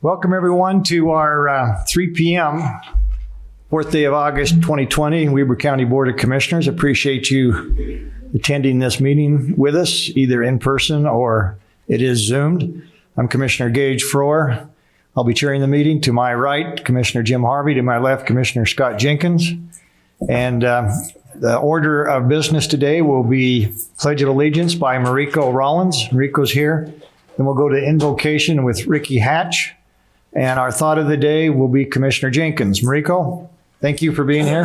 Welcome everyone to our 3 p.m. 4th day of August 2020 Weber County Board of Commissioners. Appreciate you attending this meeting with us, either in person or it is Zoomed. I'm Commissioner Gage Froer. I'll be chairing the meeting. To my right, Commissioner Jim Harvey. To my left, Commissioner Scott Jenkins. And the order of business today will be Pledge of Allegiance by Mariko Rollins. Mariko's here. Then we'll go to invocation with Ricky Hatch. And our thought of the day will be Commissioner Jenkins. Mariko, thank you for being here.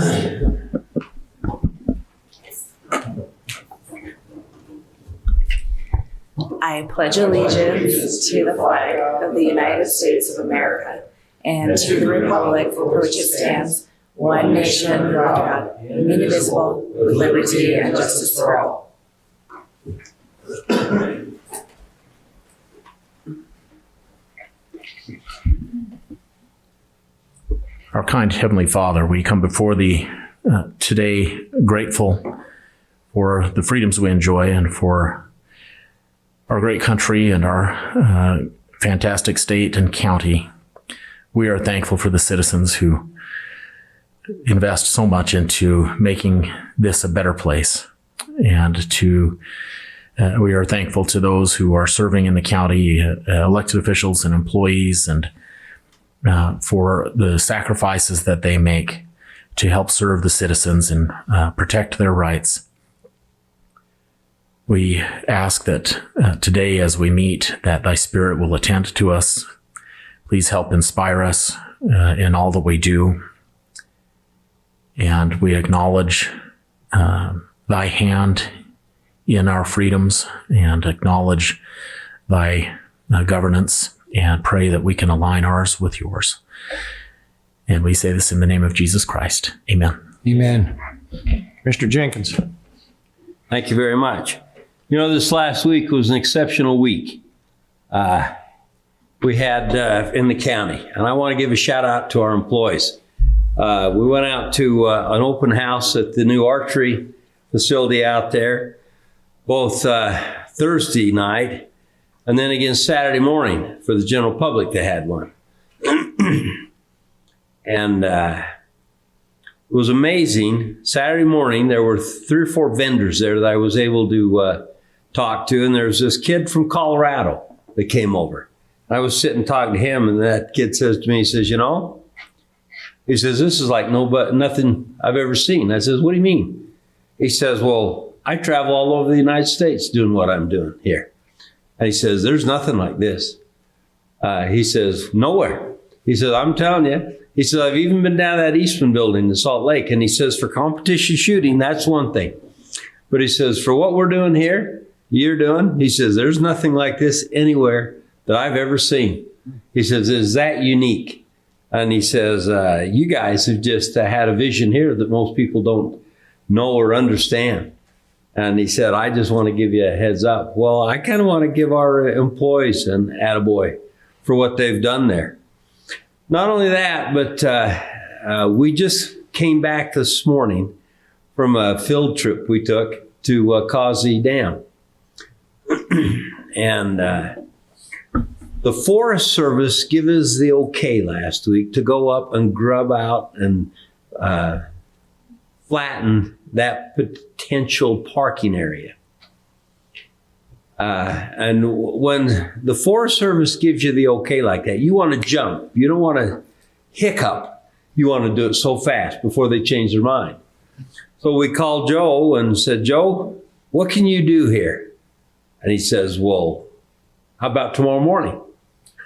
I pledge allegiance to the flag of the United States of America and to the republic for which it stands, one nation under God, indivisible, with liberty and justice for all. Our kind Heavenly Father, we come before Thee today grateful for the freedoms we enjoy and for our great country and our fantastic state and county. We are thankful for the citizens who invest so much into making this a better place. And we are thankful to those who are serving in the county, elected officials and employees, and for the sacrifices that they make to help serve the citizens and protect their rights. We ask that today as we meet, that Thy Spirit will attend to us. Please help inspire us in all that we do. And we acknowledge Thy hand in our freedoms and acknowledge Thy governance, and pray that we can align ours with yours. And we say this in the name of Jesus Christ. Amen. Amen. Mr. Jenkins. Thank you very much. You know, this last week was an exceptional week we had in the county, and I want to give a shout out to our employees. We went out to an open house at the new archery facility out there, both Thursday night and then again Saturday morning for the general public. They had one. And it was amazing. Saturday morning, there were 3 or 4 vendors there that I was able to talk to. And there was this kid from Colorado that came over. I was sitting talking to him, and that kid says to me, he says, he says, this is like nothing I've ever seen. I says, what do you mean? He says, well, I travel all over the United States doing what I'm doing here. And he says, there's nothing like this. He says, nowhere. He says, I'm telling you. He says, I've even been down that Eastman building in Salt Lake. And he says, for competition shooting, that's one thing. But he says, for what we're doing here, you're doing, he says, there's nothing like this anywhere that I've ever seen. He says, is that unique? And he says, you guys have just had a vision here that most people don't know or understand. And he said, I just want to give you a heads up. Well, I kind of want to give our employees an attaboy for what they've done there. Not only that, but we just came back this morning from a field trip we took to Causey Dam. And the Forest Service gave us the okay last week to go up and grub out and flatten that potential parking area. And when the Forest Service gives you the okay like that, you want to jump. You don't want to hiccup. You want to do it so fast before they change their mind. So we called Joe and said, Joe, what can you do here? And he says, well, how about tomorrow morning?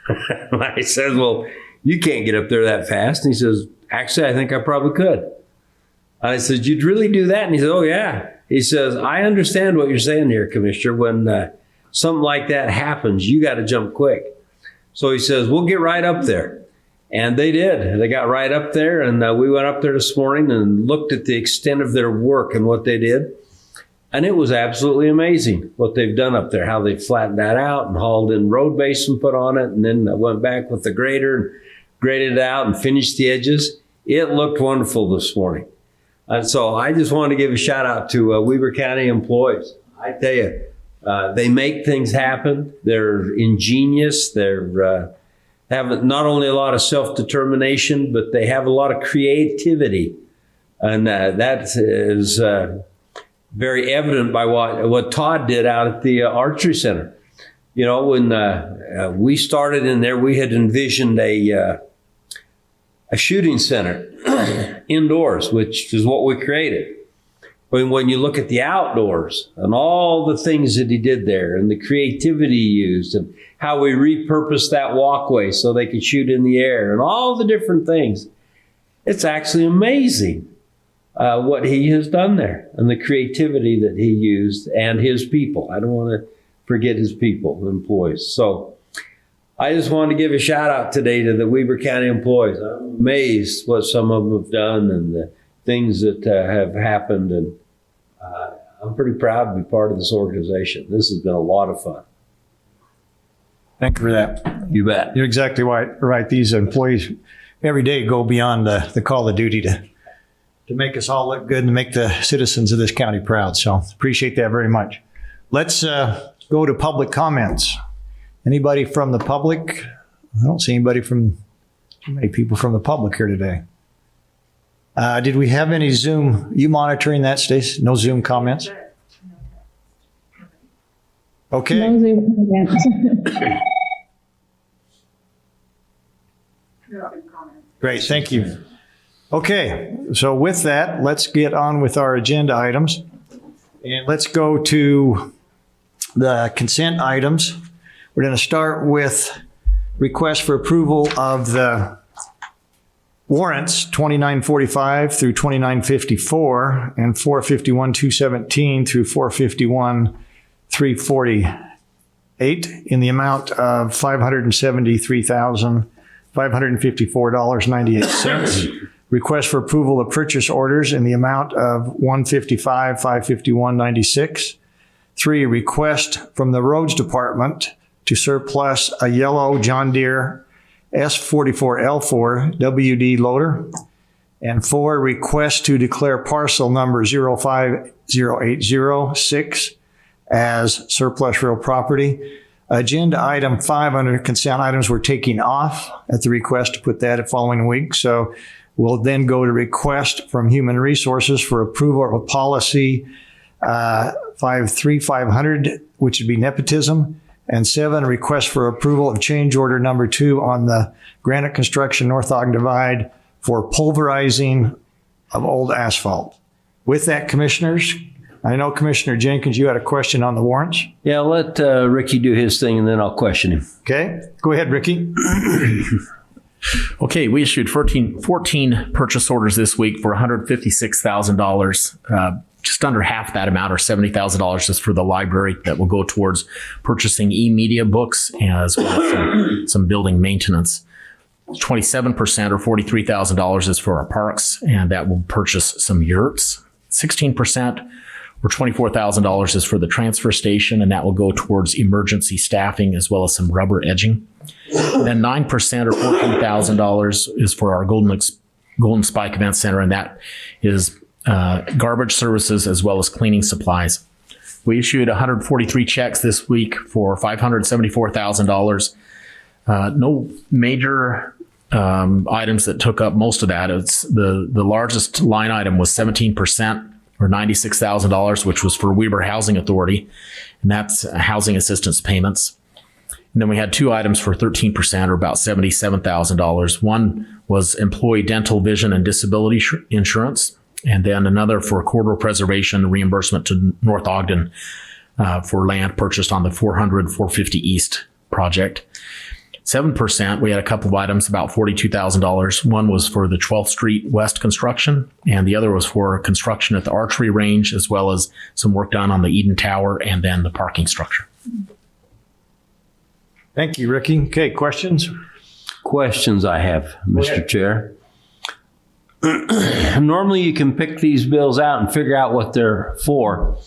I said, well, you can't get up there that fast. And he says, actually, I think I probably could. I said, you'd really do that? And he said, oh, yeah. He says, I understand what you're saying here, Commissioner. When something like that happens, you got to jump quick. So he says, we'll get right up there. And they did. They got right up there. And we went up there this morning and looked at the extent of their work and what they did. And it was absolutely amazing what they've done up there, how they flattened that out and hauled in road base and put on it. And then went back with the grader and graded it out and finished the edges. It looked wonderful this morning. And so I just wanted to give a shout out to Weber County employees. I tell you, they make things happen. They're ingenious. They have not only a lot of self-determination, but they have a lot of creativity. And that is very evident by what Todd did out at the archery center. You know, when we started in there, we had envisioned a shooting center indoors, which is what we created. But when you look at the outdoors and all the things that he did there and the creativity he used and how we repurposed that walkway so they could shoot in the air and all the different things, it's actually amazing what he has done there and the creativity that he used and his people. I don't want to forget his people, employees. So I just wanted to give a shout out today to the Weber County employees. I'm amazed what some of them have done and the things that have happened. And I'm pretty proud to be part of this organization. This has been a lot of fun. Thank you for that. You bet. You're exactly right. These employees every day go beyond the call of duty to make us all look good and to make the citizens of this county proud. So appreciate that very much. Let's go to public comments. Anybody from the public? I don't see anybody from, too many people from the public here today. Did we have any Zoom? You monitoring that, Stace? No Zoom comments? Okay. No Zoom comments. Great, thank you. Okay, so with that, let's get on with our agenda items. And let's go to the consent items. We're going to start with request for approval of the warrants 2945 through 2954 and 451-217 through 451-348 in the amount of $573,554.98. Request for approval of purchase orders in the amount of $155,551.96. 3, request from the Roads Department to surplus a yellow John Deere S44L4 WD loader. And 4, request to declare parcel number 050806 as surplus real property. Agenda item 5 under consent items we're taking off at the request to put that the following week. So we'll then go to request from Human Resources for approval of a policy 53500, which would be nepotism. And 7, request for approval of change order number 2 on the Granite Construction North Ogden Divide for pulverizing of old asphalt. With that, commissioners, I know Commissioner Jenkins, you had a question on the warrants. Yeah, let Ricky do his thing and then I'll question him. Okay, go ahead, Ricky. Okay, we issued 14 purchase orders this week for $156,000. Just under half that amount, or $70,000, is for the library that will go towards purchasing e-media books as well as some building maintenance. 27%, or $43,000, is for our parks, and that will purchase some yurts. 16%, or $24,000, is for the transfer station, and that will go towards emergency staffing as well as some rubber edging. And then 9%, or $14,000, is for our Golden Spike Event Center, and that is garbage services as well as cleaning supplies. We issued 143 checks this week for $574,000. No major items that took up most of that. It's the largest line item was 17%, or $96,000, which was for Weber Housing Authority, and that's housing assistance payments. And then we had 2 items for 13%, or about $77,000. One was employee dental, vision, and disability insurance, and then another for corridor preservation reimbursement to North Ogden for land purchased on the 450 East project. 7%, we had a couple of items, about $42,000. One was for the 12th Street West construction, and the other was for construction at the archery range, as well as some work done on the Eden Tower and then the parking structure. Thank you, Ricky. Okay, questions? Questions I have, Mr. Chair. Normally you can pick these bills out and figure out what they're for,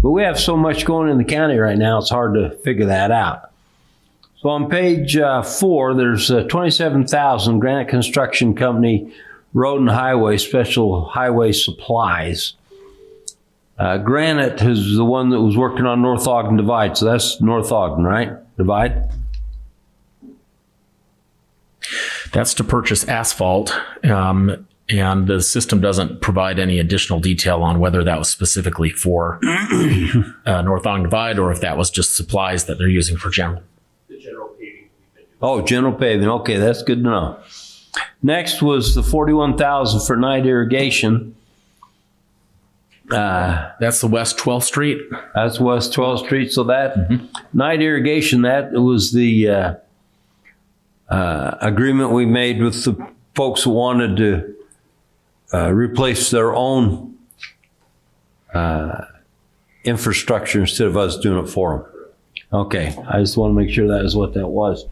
but we have so much going in the county right now, it's hard to figure that out. So on page 4, there's 27,000 Granite Construction Company Road and Highway Special Highway Supplies. Granite is the one that was working on North Ogden Divide, so that's North Ogden, right? Divide? That's to purchase asphalt, and the system doesn't provide any additional detail on whether that was specifically for North Ogden Divide or if that was just supplies that they're using for general. Oh, general paving. Okay, that's good to know. Next was the $41,000 for night irrigation. That's the West 12th Street. That's West 12th Street. So that night irrigation, that was the agreement we made with the folks who wanted to replace their own infrastructure instead of us doing it for them. Okay, I just want to make sure that is what that was.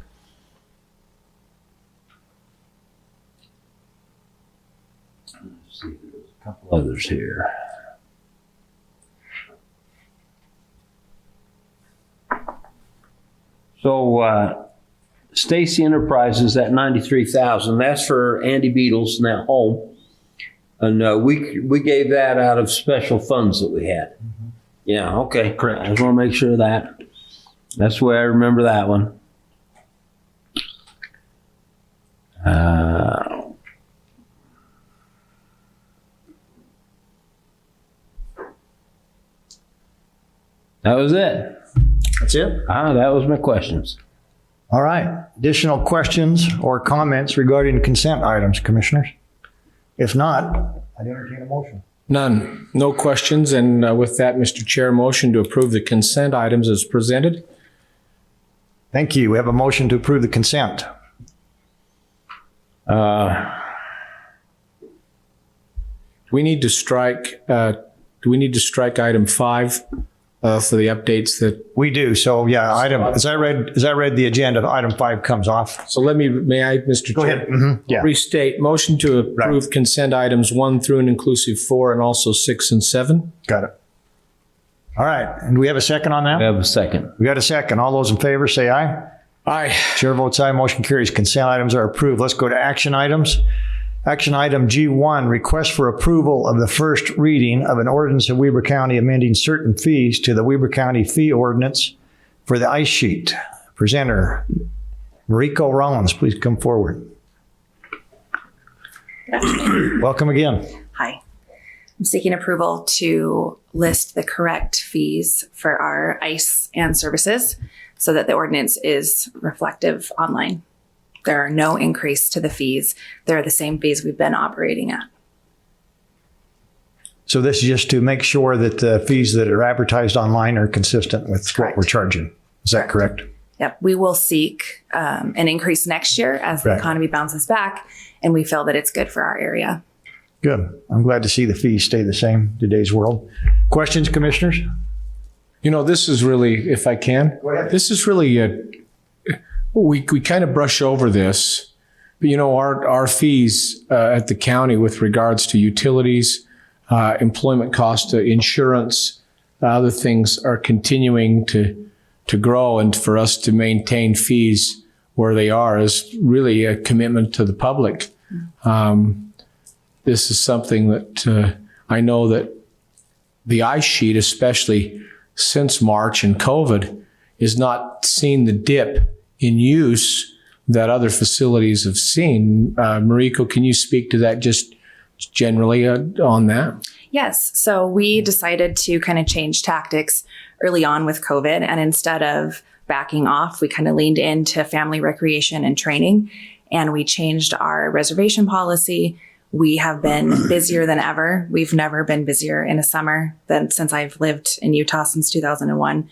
Let's see, there's a couple others here. So Stacy Enterprises, that $93,000, that's for Andy Beatles and that home. And we gave that out of special funds that we had. Yeah, okay. Correct. I just want to make sure of that. That's the way I remember that one. That was it. That's it? That was my questions. All right. Additional questions or comments regarding consent items, commissioners? If not, I'd entertain a motion. None. No questions. And with that, Mr. Chair, motion to approve the consent items as presented. Thank you. We have a motion to approve the consent. We need to strike, do we need to strike item 5 for the updates that? We do. So yeah, as I read the agenda, item 5 comes off. So may I, Mr. Go Chair? ahead. Yeah. Restate, motion to approve consent items 1 through and inclusive 4 and also 6 and 7. Got it. All right. And do we have a second on I that? have a second. We got a second. All those in favor say aye. Aye. Chair votes aye. Motion carries. Consent items are approved. Let's go to action items. Action item G1, request for approval of the first reading of an ordinance of Weber County amending certain fees to the Weber County fee ordinance for the ice sheet. Presenter, Mariko Rollins, please come forward. Good afternoon. Welcome again. Hi. I'm seeking approval to list the correct fees for our ice and services so that the ordinance is reflective online. There are no increase to the fees. They're the same fees we've been operating at. So this is just to make sure that the fees that are advertised online are consistent with Correct. what we're charging. Is that correct? Yep. We will seek an increase next year as the Right. economy bounces back, and we feel that it's good for our area. Good. I'm glad to see the fees stay the same in today's world. Questions, commissioners? You know, this is really, if I can, Go ahead. this is really we kind of brush over this, but you know, our fees at the county with regards to utilities, employment costs, insurance, other things are continuing to grow, and for us to maintain fees where they are is really a commitment to the public. This is something that I know that the ice sheet, especially since March and COVID, is not seen the dip in use that other facilities have seen. Mariko, can you speak to that just generally on that? Yes. So we decided to kind of change tactics early on with COVID. And instead of backing off, we kind of leaned into family recreation and training. And we changed our reservation policy. We have been busier than ever. We've never been busier in a summer than since I've lived in Utah since 2001.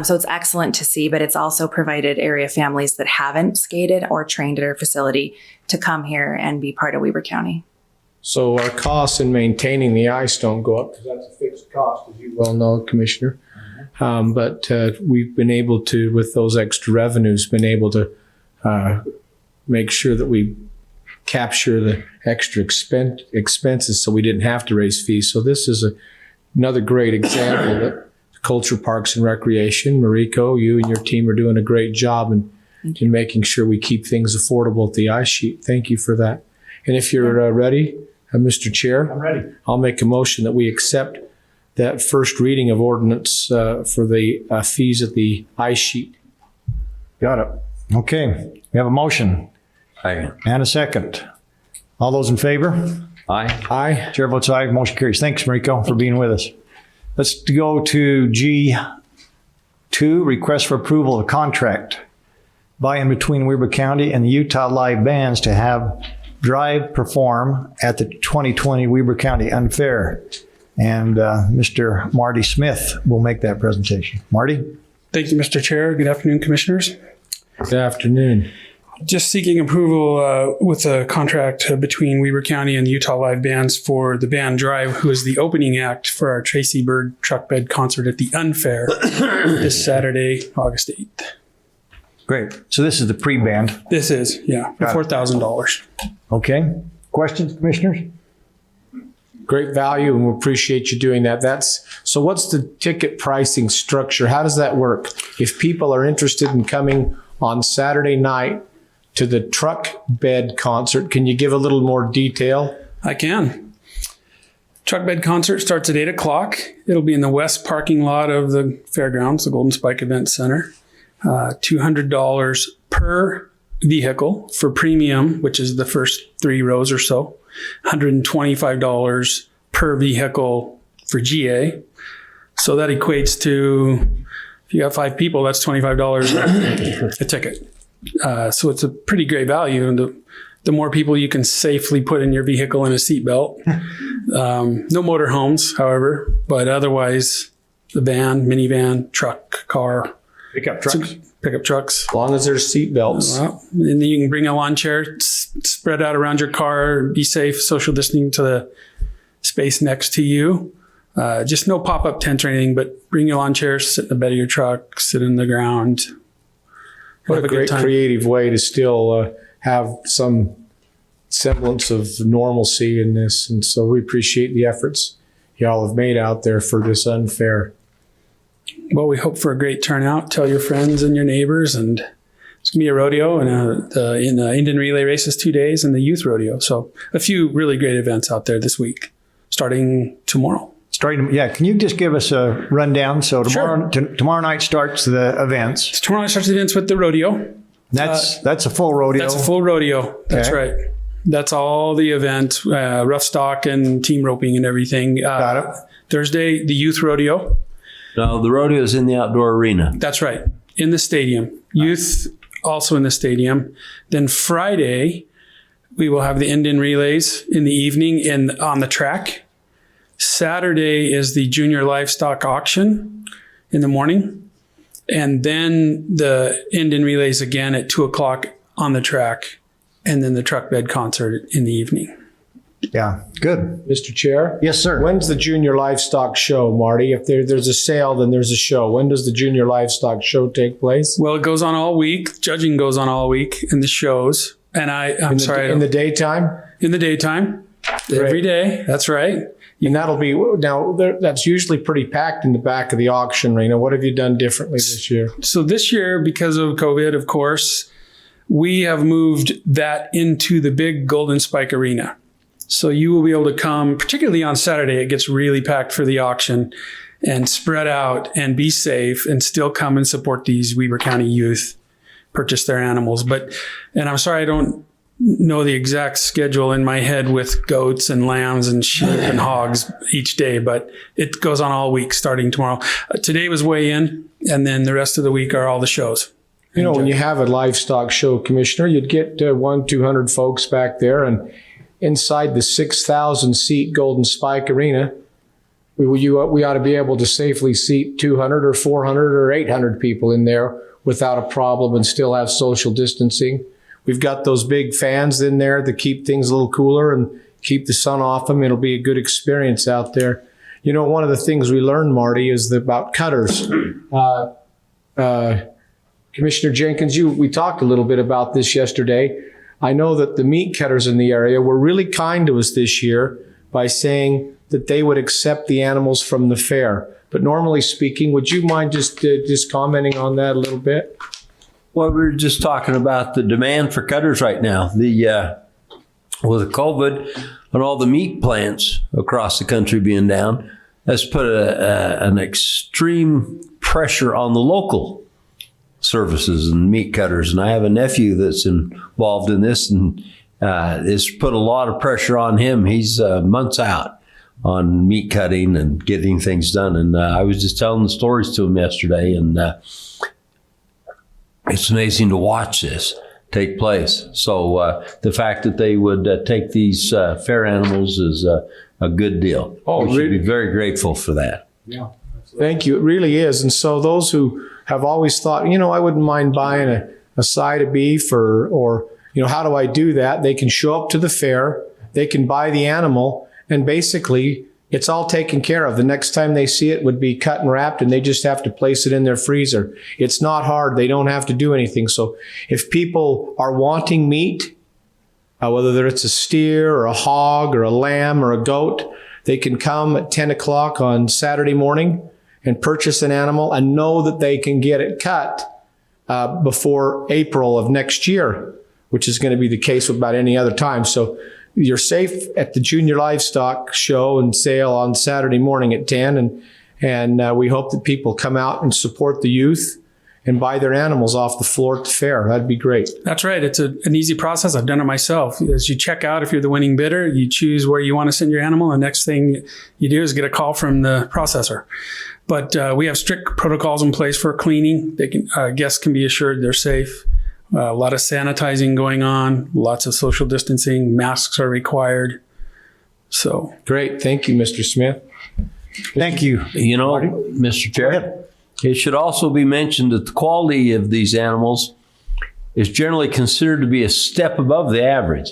So it's excellent to see, but it's also provided area families that haven't skated or trained at our facility to come here and be part of Weber County. So our costs in maintaining the ice don't go up because that's a fixed cost, as you well know, Commissioner. But we've been able to, with those extra revenues, been able to make sure that we capture the extra expenses so we didn't have to raise fees. So this is another great example that Culture, Parks, and Recreation, Mariko, you and your team are doing a great job in making sure we keep things affordable at the ice sheet. Thank you for that. And if you're ready, Mr. Chair, I'm ready. I'll make a motion that we accept that first reading of ordinance for the fees at the ice sheet. Got it. Okay. We have a motion. Aye. And a second. All those in favor? Aye. Aye. Chair votes aye. Motion carries. Thanks, Mariko, for being with us. Let's go to G2, request for approval of contract by and between Weber County and the Utah Live Bands to have Drive perform at the 2020 Weber County Unfair. And Mr. Marty Smith will make that presentation. Marty? Thank you, Mr. Chair. Good afternoon, Commissioners. Good afternoon. Just seeking approval with a contract between Weber County and Utah Live Bands for the band Drive, who is the opening act for our Tracy Bird Truck Bed concert at the Unfair this Saturday, August 8th. Great. So this is the pre-band. This is, yeah, Got it. $4,000. Okay. Questions, commissioners? Great value, and we appreciate you doing that. So what's the ticket pricing structure? How does that work? If people are interested in coming on Saturday night to the truck bed concert, can you give a little more detail? I can. Truck Bed concert starts at 8 o'clock. It'll be in the west parking lot of the fairgrounds, the Golden Spike Event Center. $200 per vehicle for premium, which is the first 3 rows or so. $125 per vehicle for GA. So that equates to, if you got 5 people, that's $25 a ticket. So it's a pretty great value. And the more people you can safely put in your vehicle in a seatbelt. No motorhomes, however, but otherwise the van, minivan, truck, car. Pickup trucks. Pickup trucks. As long as there's seat belts. Well, and then you can bring a lawn chair, spread out around your car, be safe, social distancing to the space next to you. Just no pop-up tents or anything, but bring your lawn chair, sit in the bed of your truck, sit in the ground. What Have a good great time. creative way to still have some semblance of normalcy in this. And so we appreciate the efforts y'all have made out there for this Unfair. Well, we hope for a great turnout. Tell your friends and your neighbors, and it's gonna be a rodeo and the Indian relay races 2 days and the youth rodeo. So a few really great events out there this week, starting tomorrow. Can you just give us a rundown? So tomorrow night starts the events. So tomorrow starts the events with the rodeo. That's a full rodeo. That's a full rodeo. That's Okay. right. That's all the events, rough stock and team roping and everything. Got it. Thursday, the youth rodeo. No, the rodeo is in the outdoor arena. That's right. In the stadium. Youth also in the stadium. Then Friday, we will have the Indian relays in the evening on the track. Saturday is the junior livestock auction in the morning. And then the Indian relays again at 2 o'clock on the track. And then the truck bed concert in the evening. Yeah, good. Mr. Chair? Yes, sir. When's the Junior Livestock Show, Marty? If there's a sale, then there's a show. When does the Junior Livestock Show take place? Well, it goes on all week. Judging goes on all week in the shows. And I'm sorry. In the daytime? In the daytime. Every day. That's right. And that'll be, now, that's usually pretty packed in the back of the auction arena. What have you done differently this year? So this year, because of COVID, of course, we have moved that into the big Golden Spike Arena. So you will be able to come, particularly on Saturday, it gets really packed for the auction, and spread out and be safe and still come and support these Weber County youth, purchase their animals. And I'm sorry, I don't know the exact schedule in my head with goats and lambs and sheep and hogs each day, but it goes on all week starting tomorrow. Today was weigh in, and then the rest of the week are all the shows. You know, when you have a livestock show, Commissioner, you'd get 200 folks back there, and inside the 6,000 seat Golden Spike Arena, we ought to be able to safely seat 200 or 400 or 800 people in there without a problem and still have social distancing. We've got those big fans in there that keep things a little cooler and keep the sun off them. It'll be a good experience out there. You know, one of the things we learned, Marty, is about cutters. Commissioner Jenkins, we talked a little bit about this yesterday. I know that the meat cutters in the area were really kind to us this year by saying that they would accept the animals from the fair. But normally speaking, would you mind just commenting on that a little bit? Well, we were just talking about the demand for cutters right now. With COVID and all the meat plants across the country being down, has put an extreme pressure on the local services and meat cutters. And I have a nephew that's involved in this, and it's put a lot of pressure on him. He's months out on meat cutting and getting things done. And I was just telling the stories to him yesterday, and it's amazing to watch this take place. So the fact that they would take these fair animals is a good deal. We should be very grateful for that. Yeah. Thank you. It really is. And so those who have always thought, I wouldn't mind buying a side of beef or how do I do that? They can show up to the fair, they can buy the animal, and basically it's all taken care of. The next time they see it would be cut and wrapped, and they just have to place it in their freezer. It's not hard. They don't have to do anything. So if people are wanting meat, whether it's a steer or a hog or a lamb or a goat, they can come at 10 o'clock on Saturday morning and purchase an animal and know that they can get it cut before April of next year, which is going to be the case with about any other time. So you're safe at the Junior Livestock Show and Sale on Saturday morning at 10. And we hope that people come out and support the youth and buy their animals off the floor at the fair. That'd be great. That's right. It's an easy process. I've done it myself. As you check out, if you're the winning bidder, you choose where you want to send your animal. The next thing you do is get a call from the processor. But we have strict protocols in place for cleaning. Guests can be assured they're safe. A lot of sanitizing going on, lots of social distancing, masks are required. So great. Thank you, Mr. Smith. Thank you. Mr. Chair, it should also be mentioned that the quality of these animals is generally considered to be a step above the average,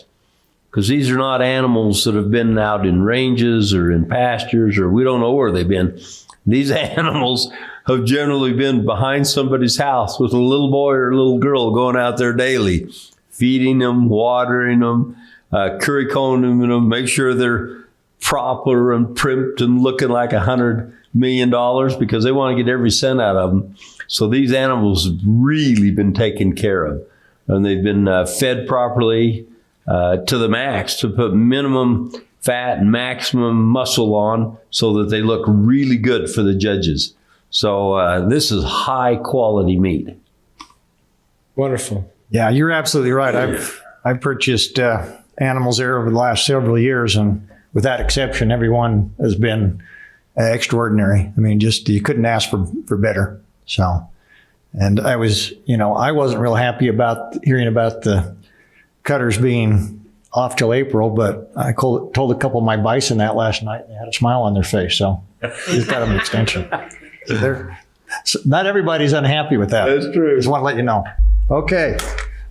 because these are not animals that have been out in ranges or in pastures, or we don't know where they've been. These animals have generally been behind somebody's house with a little boy or a little girl going out there daily, feeding them, watering them, curry combing them, make sure they're proper and primped and looking like $100 million, because they want to get every cent out of them. So these animals have really been taken care of, and they've been fed properly to the max to put minimum fat and maximum muscle on so that they look really good for the judges. So this is high quality meat. Wonderful. Yeah, you're absolutely right. I've purchased animals there over the last several years, and with that exception, everyone has been extraordinary. I mean, just you couldn't ask for better. So, and I wasn't real happy about hearing about the cutters being off till April, but I told a couple of my bison that last night, and they had a smile on their face. So just got them an extension. So not everybody's unhappy with that. That's true. Just want to let you know. Okay.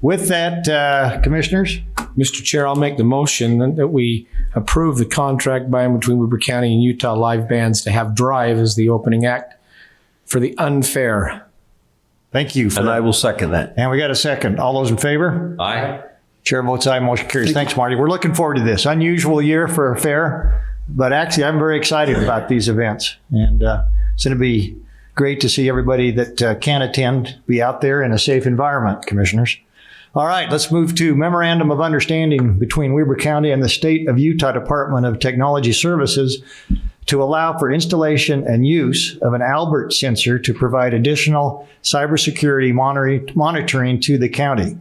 With that, commissioners. Mr. Chair, I'll make the motion that we approve the contract by and between Weber County and Utah Live Bands to have Drive as the opening act for the Unfair. Thank you. And I will second that. And we got a second. All those in favor? Aye. Chair votes aye, motion carries. Thanks, Marty. We're looking forward to this. Unusual year for a fair, but actually I'm very excited about these events. And it's going to be great to see everybody that can attend be out there in a safe environment, commissioners. All right, let's move to Memorandum of Understanding between Weber County and the State of Utah Department of Technology Services to allow for installation and use of an Albert sensor to provide additional cybersecurity monitoring to the county.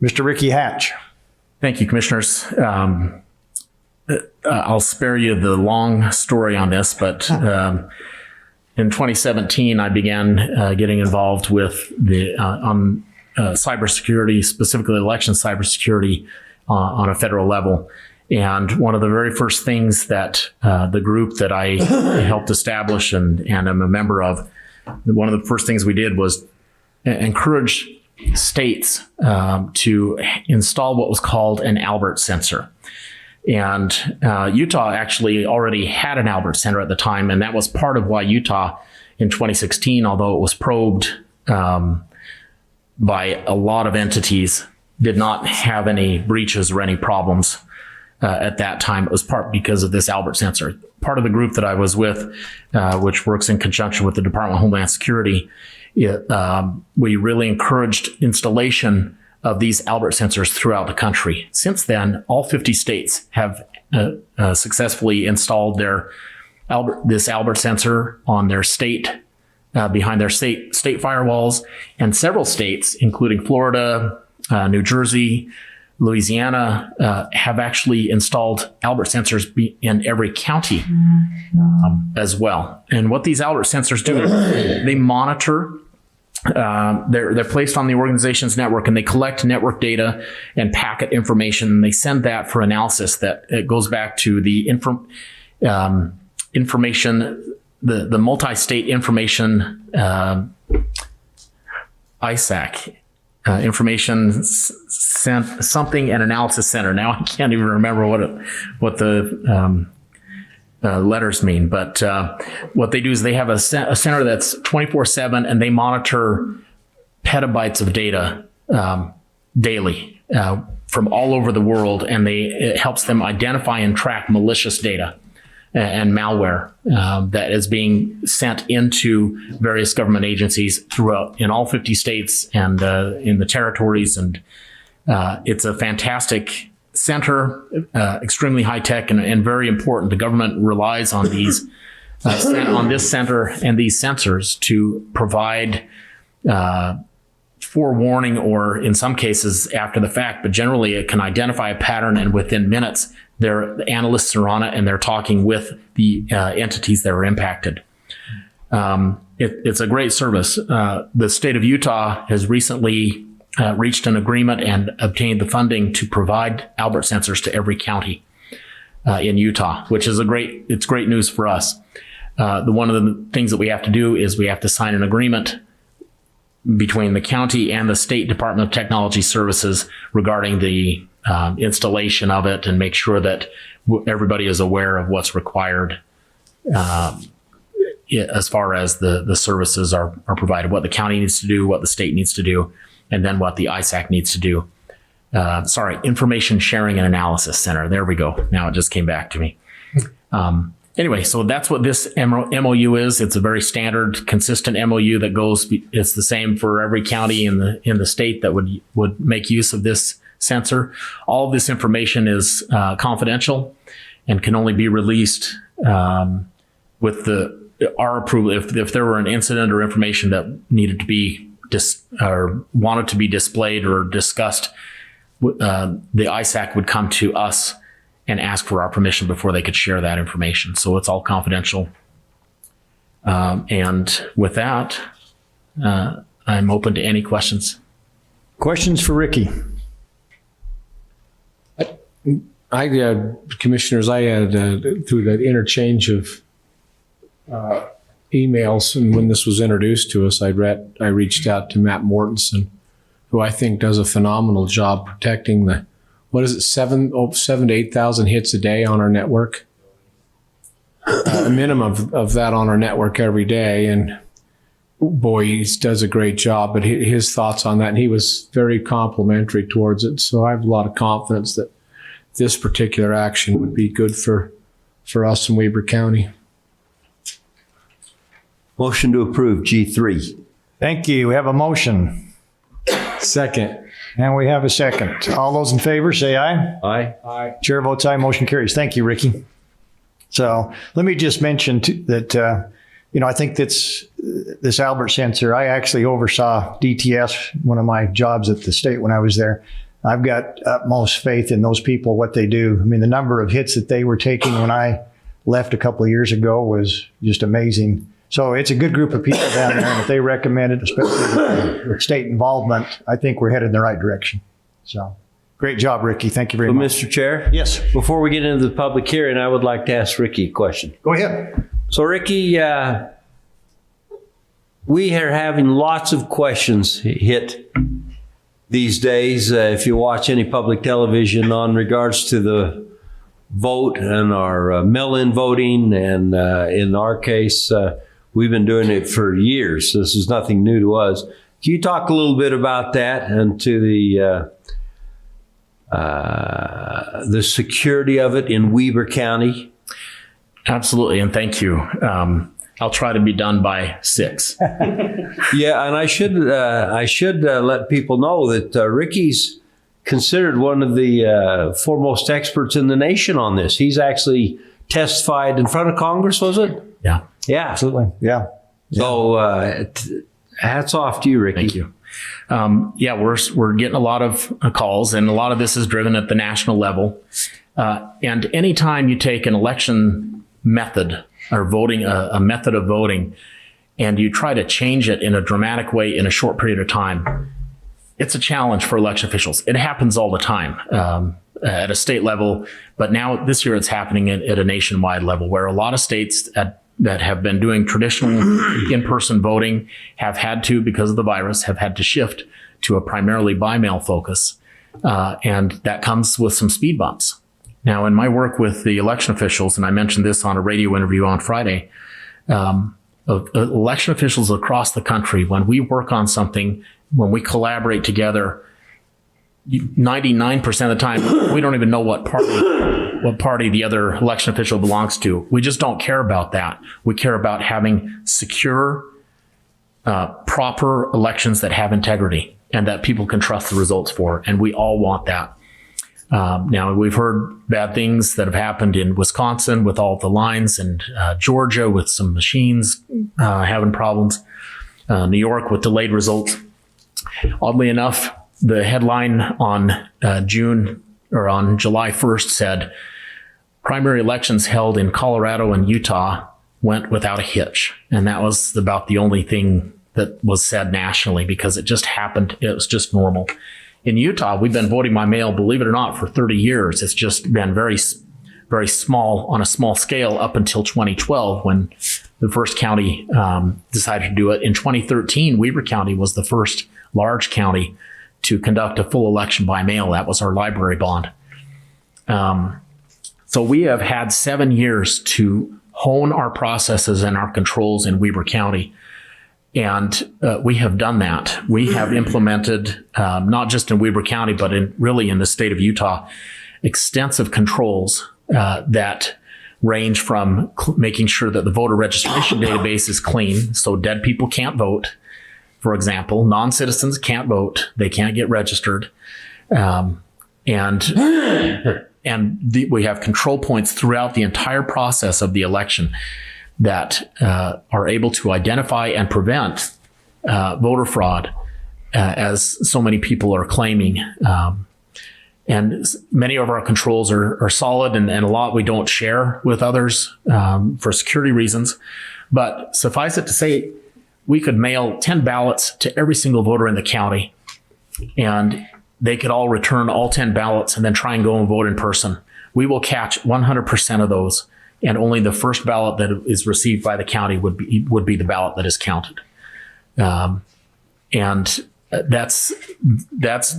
Mr. Ricky Hatch. Thank you, Commissioners. I'll spare you the long story on this, but in 2017, I began getting involved with on cybersecurity, specifically election cybersecurity on a federal level. And one of the very first things that the group that I helped establish and am a member of, one of the first things we did was encourage states to install what was called an Albert sensor. And Utah actually already had an Albert sensor at the time, and that was part of why Utah in 2016, although it was probed by a lot of entities, did not have any breaches or any problems at that time. It was part because of this Albert sensor. Part of the group that I was with, which works in conjunction with the Department of Homeland Security, we really encouraged installation of these Albert sensors throughout the country. Since then, all 50 states have successfully installed this Albert sensor on their state behind their state firewalls, and several states, including Florida, New Jersey, Louisiana, have actually installed Albert sensors in every county as well. And what these Albert sensors do is they monitor. They're placed on the organization's network, and they collect network data and packet information. And they send that for analysis. That it goes back to the information, the multi-state information ISAC. Information something and analysis center. Now I can't even remember what the letters mean, but what they do is they have a center that's 24/7, and they monitor petabytes of data daily from all over the world, and it helps them identify and track malicious data and malware that is being sent into various government agencies throughout in all 50 states and in the territories. And it's a fantastic center, extremely high tech and very important. The government relies on these on this center and these sensors to provide forewarning, or in some cases after the fact, but generally it can identify a pattern, and within minutes the analysts are on it and they're talking with the entities that are impacted. It's a great service. The state of Utah has recently reached an agreement and obtained the funding to provide Albert sensors to every county in Utah, which is it's great news for us. One of the things that we have to do is we have to sign an agreement between the county and the State Department of Technology Services regarding the installation of it, and make sure that everybody is aware of what's required as far as the services are provided, what the county needs to do, what the state needs to do, and then what the ISAC needs to do. Information Sharing and Analysis Center. There we go. Now it just came back to me. Anyway, so that's what this MOU is. It's a very standard, consistent MOU that goes. It's the same for every county in the state that would make use of this sensor. All of this information is confidential and can only be released with our approval. If there were an incident or information that needed to be or wanted to be displayed or discussed, the ISAC would come to us and ask for our permission before they could share that information. So it's all confidential. And with that, I'm open to any questions. Questions for Ricky? Commissioners, I had through the interchange of emails, and when this was introduced to us, I reached out to Matt Mortensen, who I think does a phenomenal job protecting the 7,000 to 8,000 hits a day on our network. A minimum of that on our network every day. And boy, he does a great job, but his thoughts on that, and he was very complimentary towards it. So I have a lot of confidence that this particular action would be good for us in Weber County. Motion to approve G3. Thank you. We have a motion. Second. And we have a second. All those in favor say aye. Aye. Aye. Chair votes aye. Motion carries. Thank you, Ricky. So let me just mention that, I think this Albert sensor, I actually oversaw DTS, one of my jobs at the state when I was there. I've got utmost faith in those people, what they do. I mean, the number of hits that they were taking when I left a couple of years ago was just amazing. So it's a good group of people down there, and if they recommend it, especially with state involvement, I think we're headed in the right direction. So great job, Ricky. Thank you very much. Mr. Chair? Yes. Before we get into the public hearing, I would like to ask Ricky a question. Go ahead. So Ricky, we are having lots of questions hit these days. If you watch any public television on regards to the vote and our mail-in voting, and in our case, we've been doing it for years. This is nothing new to us. Can you talk a little bit about that and to the security of it in Weber County? Absolutely, and thank you. I'll try to be done by 6. Yeah, and I should let people know that Ricky's considered one of the foremost experts in the nation on this. He's actually testified in front of Congress, was it? Yeah. Yeah. Absolutely. Yeah. So hats off to you, Ricky. Thank you. We're getting a lot of calls, and a lot of this is driven at the national level. And anytime you take an election method or voting, a method of voting, and you try to change it in a dramatic way in a short period of time, it's a challenge for election officials. It happens all the time at a state level, but now this year it's happening at a nationwide level, where a lot of states that have been doing traditional in-person voting have had to, because of the virus, have had to shift to a primarily by-mail focus. And that comes with some speed bumps. Now, in my work with the election officials, and I mentioned this on a radio interview on Friday, election officials across the country, when we work on something, when we collaborate together, 99% of the time, we don't even know what party the other election official belongs to. We just don't care about that. We care about having secure, proper elections that have integrity and that people can trust the results for. And we all want that. Now, we've heard bad things that have happened in Wisconsin with all the lines, and Georgia with some machines having problems, New York with delayed results. Oddly enough, the headline on July 1st said, primary elections held in Colorado and Utah went without a hitch. And that was about the only thing that was said nationally, because it just happened. It was just normal. In Utah, we've been voting by mail, believe it or not, for 30 years. It's just been very, very small, on a small scale, up until 2012, when the first county decided to do it. In 2013, Weber County was the first large county to conduct a full election by mail. That was our library bond. So we have had 7 years to hone our processes and our controls in Weber County. And we have done that. We have implemented, not just in Weber County, but really in the state of Utah, extensive controls that range from making sure that the voter registration database is clean, so dead people can't vote. For example, non-citizens can't vote; they can't get registered, we have control points throughout the entire process of the election that are able to identify and prevent voter fraud, as so many people are claiming. And many of our controls are solid, and a lot we don't share with others for security reasons. But suffice it to say, we could mail 10 ballots to every single voter in the county, and they could all return all 10 ballots and then try and go and vote in person. We will catch 100% of those, and only the first ballot that is received by the county would be the ballot that is counted. And that's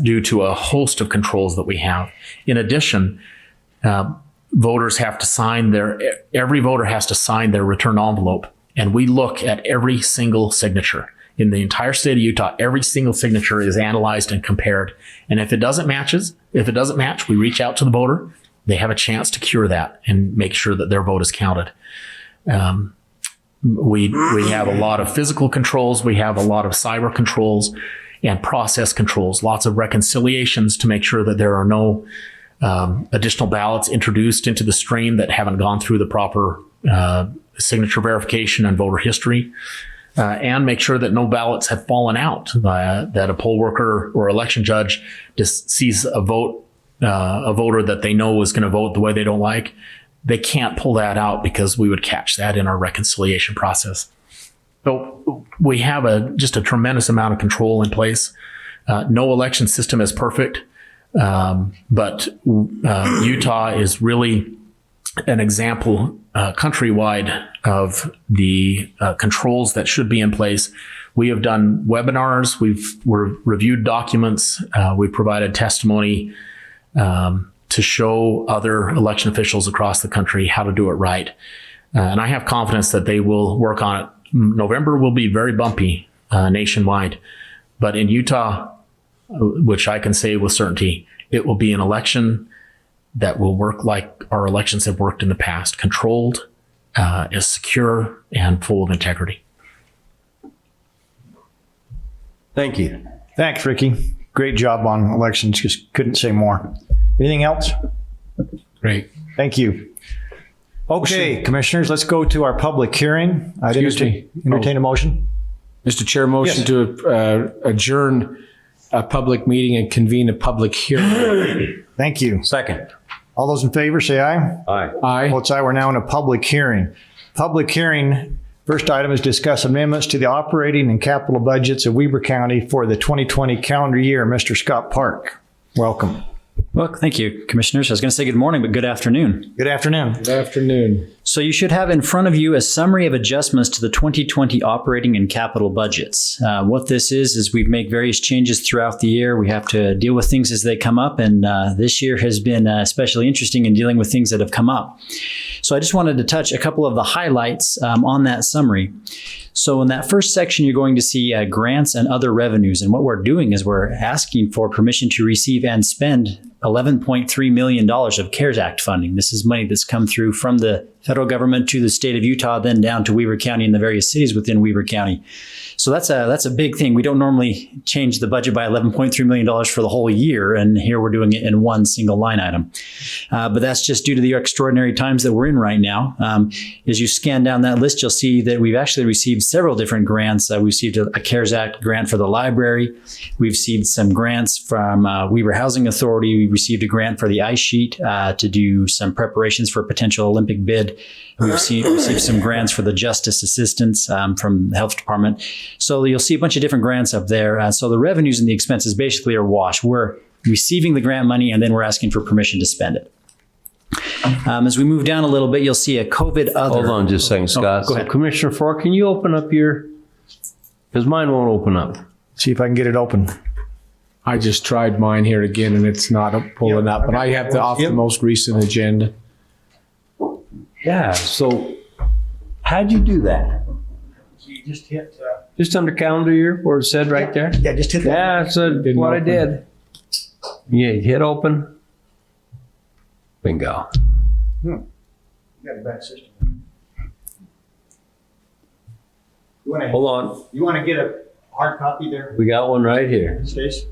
due to a host of controls that we have. In addition, voters have to sign every voter has to sign their return envelope, and we look at every single signature. In the entire state of Utah, every single signature is analyzed and compared. And if it doesn't match, we reach out to the voter. They have a chance to cure that and make sure that their vote is counted. We have a lot of physical controls. We have a lot of cyber controls and process controls, lots of reconciliations to make sure that there are no additional ballots introduced into the stream that haven't gone through the proper signature verification and voter history, and make sure that no ballots have fallen out, that a poll worker or election judge just sees a voter that they know is going to vote the way they don't like. They can't pull that out because we would catch that in our reconciliation process. So we have just a tremendous amount of control in place. No election system is perfect, but Utah is really an example countrywide of the controls that should be in place. We have done webinars, we've reviewed documents, we've provided testimony to show other election officials across the country how to do it right. And I have confidence that they will work on it. November will be very bumpy nationwide, but in Utah, which I can say with certainty, it will be an election that will work like our elections have worked in the past, controlled, is secure, and full of integrity. Thank you. Thanks, Ricky. Great job on elections. Just couldn't say more. Anything else? Great. Thank you. Okay, commissioners, let's go to our public hearing. I'd Excuse me. entertain a motion. Mr. Chair, motion Yes. to adjourn a public meeting and convene a public hearing. Thank you. Second. All those in favor, say aye. Aye. Aye. Votes aye. We're now in a public hearing. Public hearing, first item is discuss amendments to the operating and capital budgets of Weber County for the 2020 calendar year. Mr. Scott Park, welcome. Well, thank you, commissioners. I was going to say good morning, but good afternoon. Good afternoon. Good afternoon. So you should have in front of you a summary of adjustments to the 2020 operating and capital budgets. What this is we've made various changes throughout the year. We have to deal with things as they come up, and this year has been especially interesting in dealing with things that have come up. So I just wanted to touch a couple of the highlights on that summary. So in that first section, you're going to see grants and other revenues. And what we're doing is we're asking for permission to receive and spend $11.3 million of CARES Act funding. This is money that's come through from the federal government to the state of Utah, then down to Weber County and the various cities within Weber County. So that's a big thing. We don't normally change the budget by $11.3 million for the whole year, and here we're doing it in one single line item. But that's just due to the extraordinary times that we're in right now. As you scan down that list, you'll see that we've actually received several different grants. We received a CARES Act grant for the library. We've received some grants from Weber Housing Authority. We received a grant for the ice sheet to do some preparations for a potential Olympic bid. We've received some grants for the justice assistance from the health department. So you'll see a bunch of different grants up there. So the revenues and the expenses basically are washed. We're receiving the grant money and then we're asking for permission to spend it. As we move down a little bit, you'll see a COVID other. Hold on just a second, Scott. go ahead. So Commissioner Ford, can you open up your, because mine won't open up. See if I can get it open. I just tried mine here again and it's not pulling up, but I have the most recent agenda. Yeah, so how'd you do that? You just hit. Just under calendar year where it said right there? Yeah, just hit that. Yeah, that's Didn't what I open. did. Yeah, hit open. Bingo. You got a bad system. Hold on. You want to get a hard copy there, We got one right here. Stace?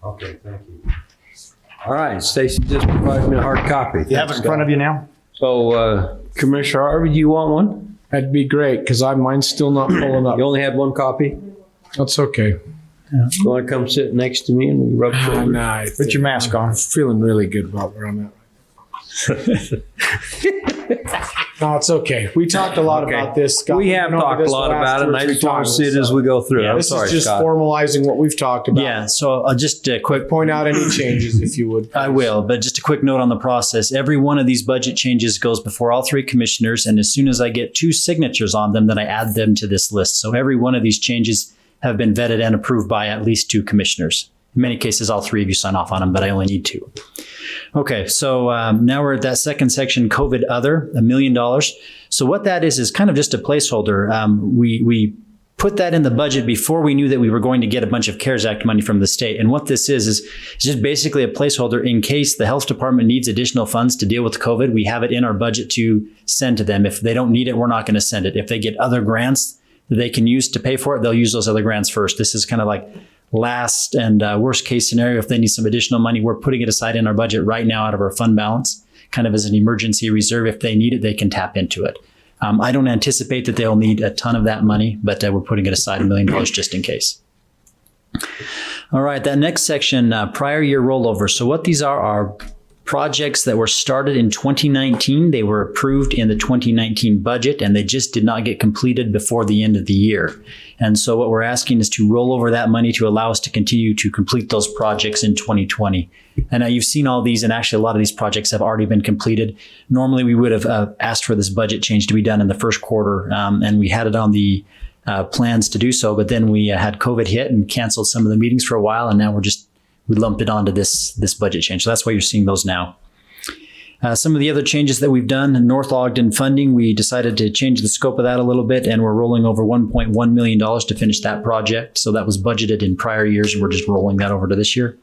Okay, thank you. All right, Stacy just provided me a hard copy. You have it in front of you now? So, Commissioner Harvey, do you want one? That'd be great because mine's still not pulling up. You only had one copy? That's okay. You want to come sit next to me and we rub shoulders? Nah, Put your mask on. I'm feeling really good about where I'm at. No, it's okay. We talked a lot about this, Scott. We have We've been over talked a this lot the last about it, and 2 or I 3 just want to times, see it as so we go through. Yeah, I'm This sorry, is just Scott. formalizing what we've talked about. Yeah, so just a quick Point out any changes if you would. I will, but just a quick note on the process. Every one of these budget changes goes before all 3 commissioners, and as soon as I get 2 signatures on them, then I add them to this list. So every one of these changes have been vetted and approved by at least 2 commissioners. In many cases, all 3 of you sign off on them, but I only need 2. Okay, so now we're at that second section, COVID other, $1 million. So what that is kind of just a placeholder. We put that in the budget before we knew that we were going to get a bunch of CARES Act money from the state. And what this is just basically a placeholder in case the health department needs additional funds to deal with COVID. We have it in our budget to send to them. If they don't need it, we're not going to send it. If they get other grants that they can use to pay for it, they'll use those other grants first. This is kind of like last and worst case scenario. If they need some additional money, we're putting it aside in our budget right now out of our fund balance, kind of as an emergency reserve. If they need it, they can tap into it. I don't anticipate that they'll need a ton of that money, but we're putting it aside $1 million just in case. All right, that next section, prior year rollover. So what these are projects that were started in 2019. They were approved in the 2019 budget, and they just did not get completed before the end of the year. And so what we're asking is to roll over that money to allow us to continue to complete those projects in 2020. And you've seen all these, and actually a lot of these projects have already been completed. Normally we would have asked for this budget change to be done in the first quarter, and we had it on the plans to do so, but then we had COVID hit and canceled some of the meetings for a while, and now we lumped it onto this budget change. So that's why you're seeing those now. Some of the other changes that we've done, North Ogden funding, we decided to change the scope of that a little bit, and we're rolling over $1.1 million to finish that project. So that was budgeted in prior years, and we're just rolling that over to this year.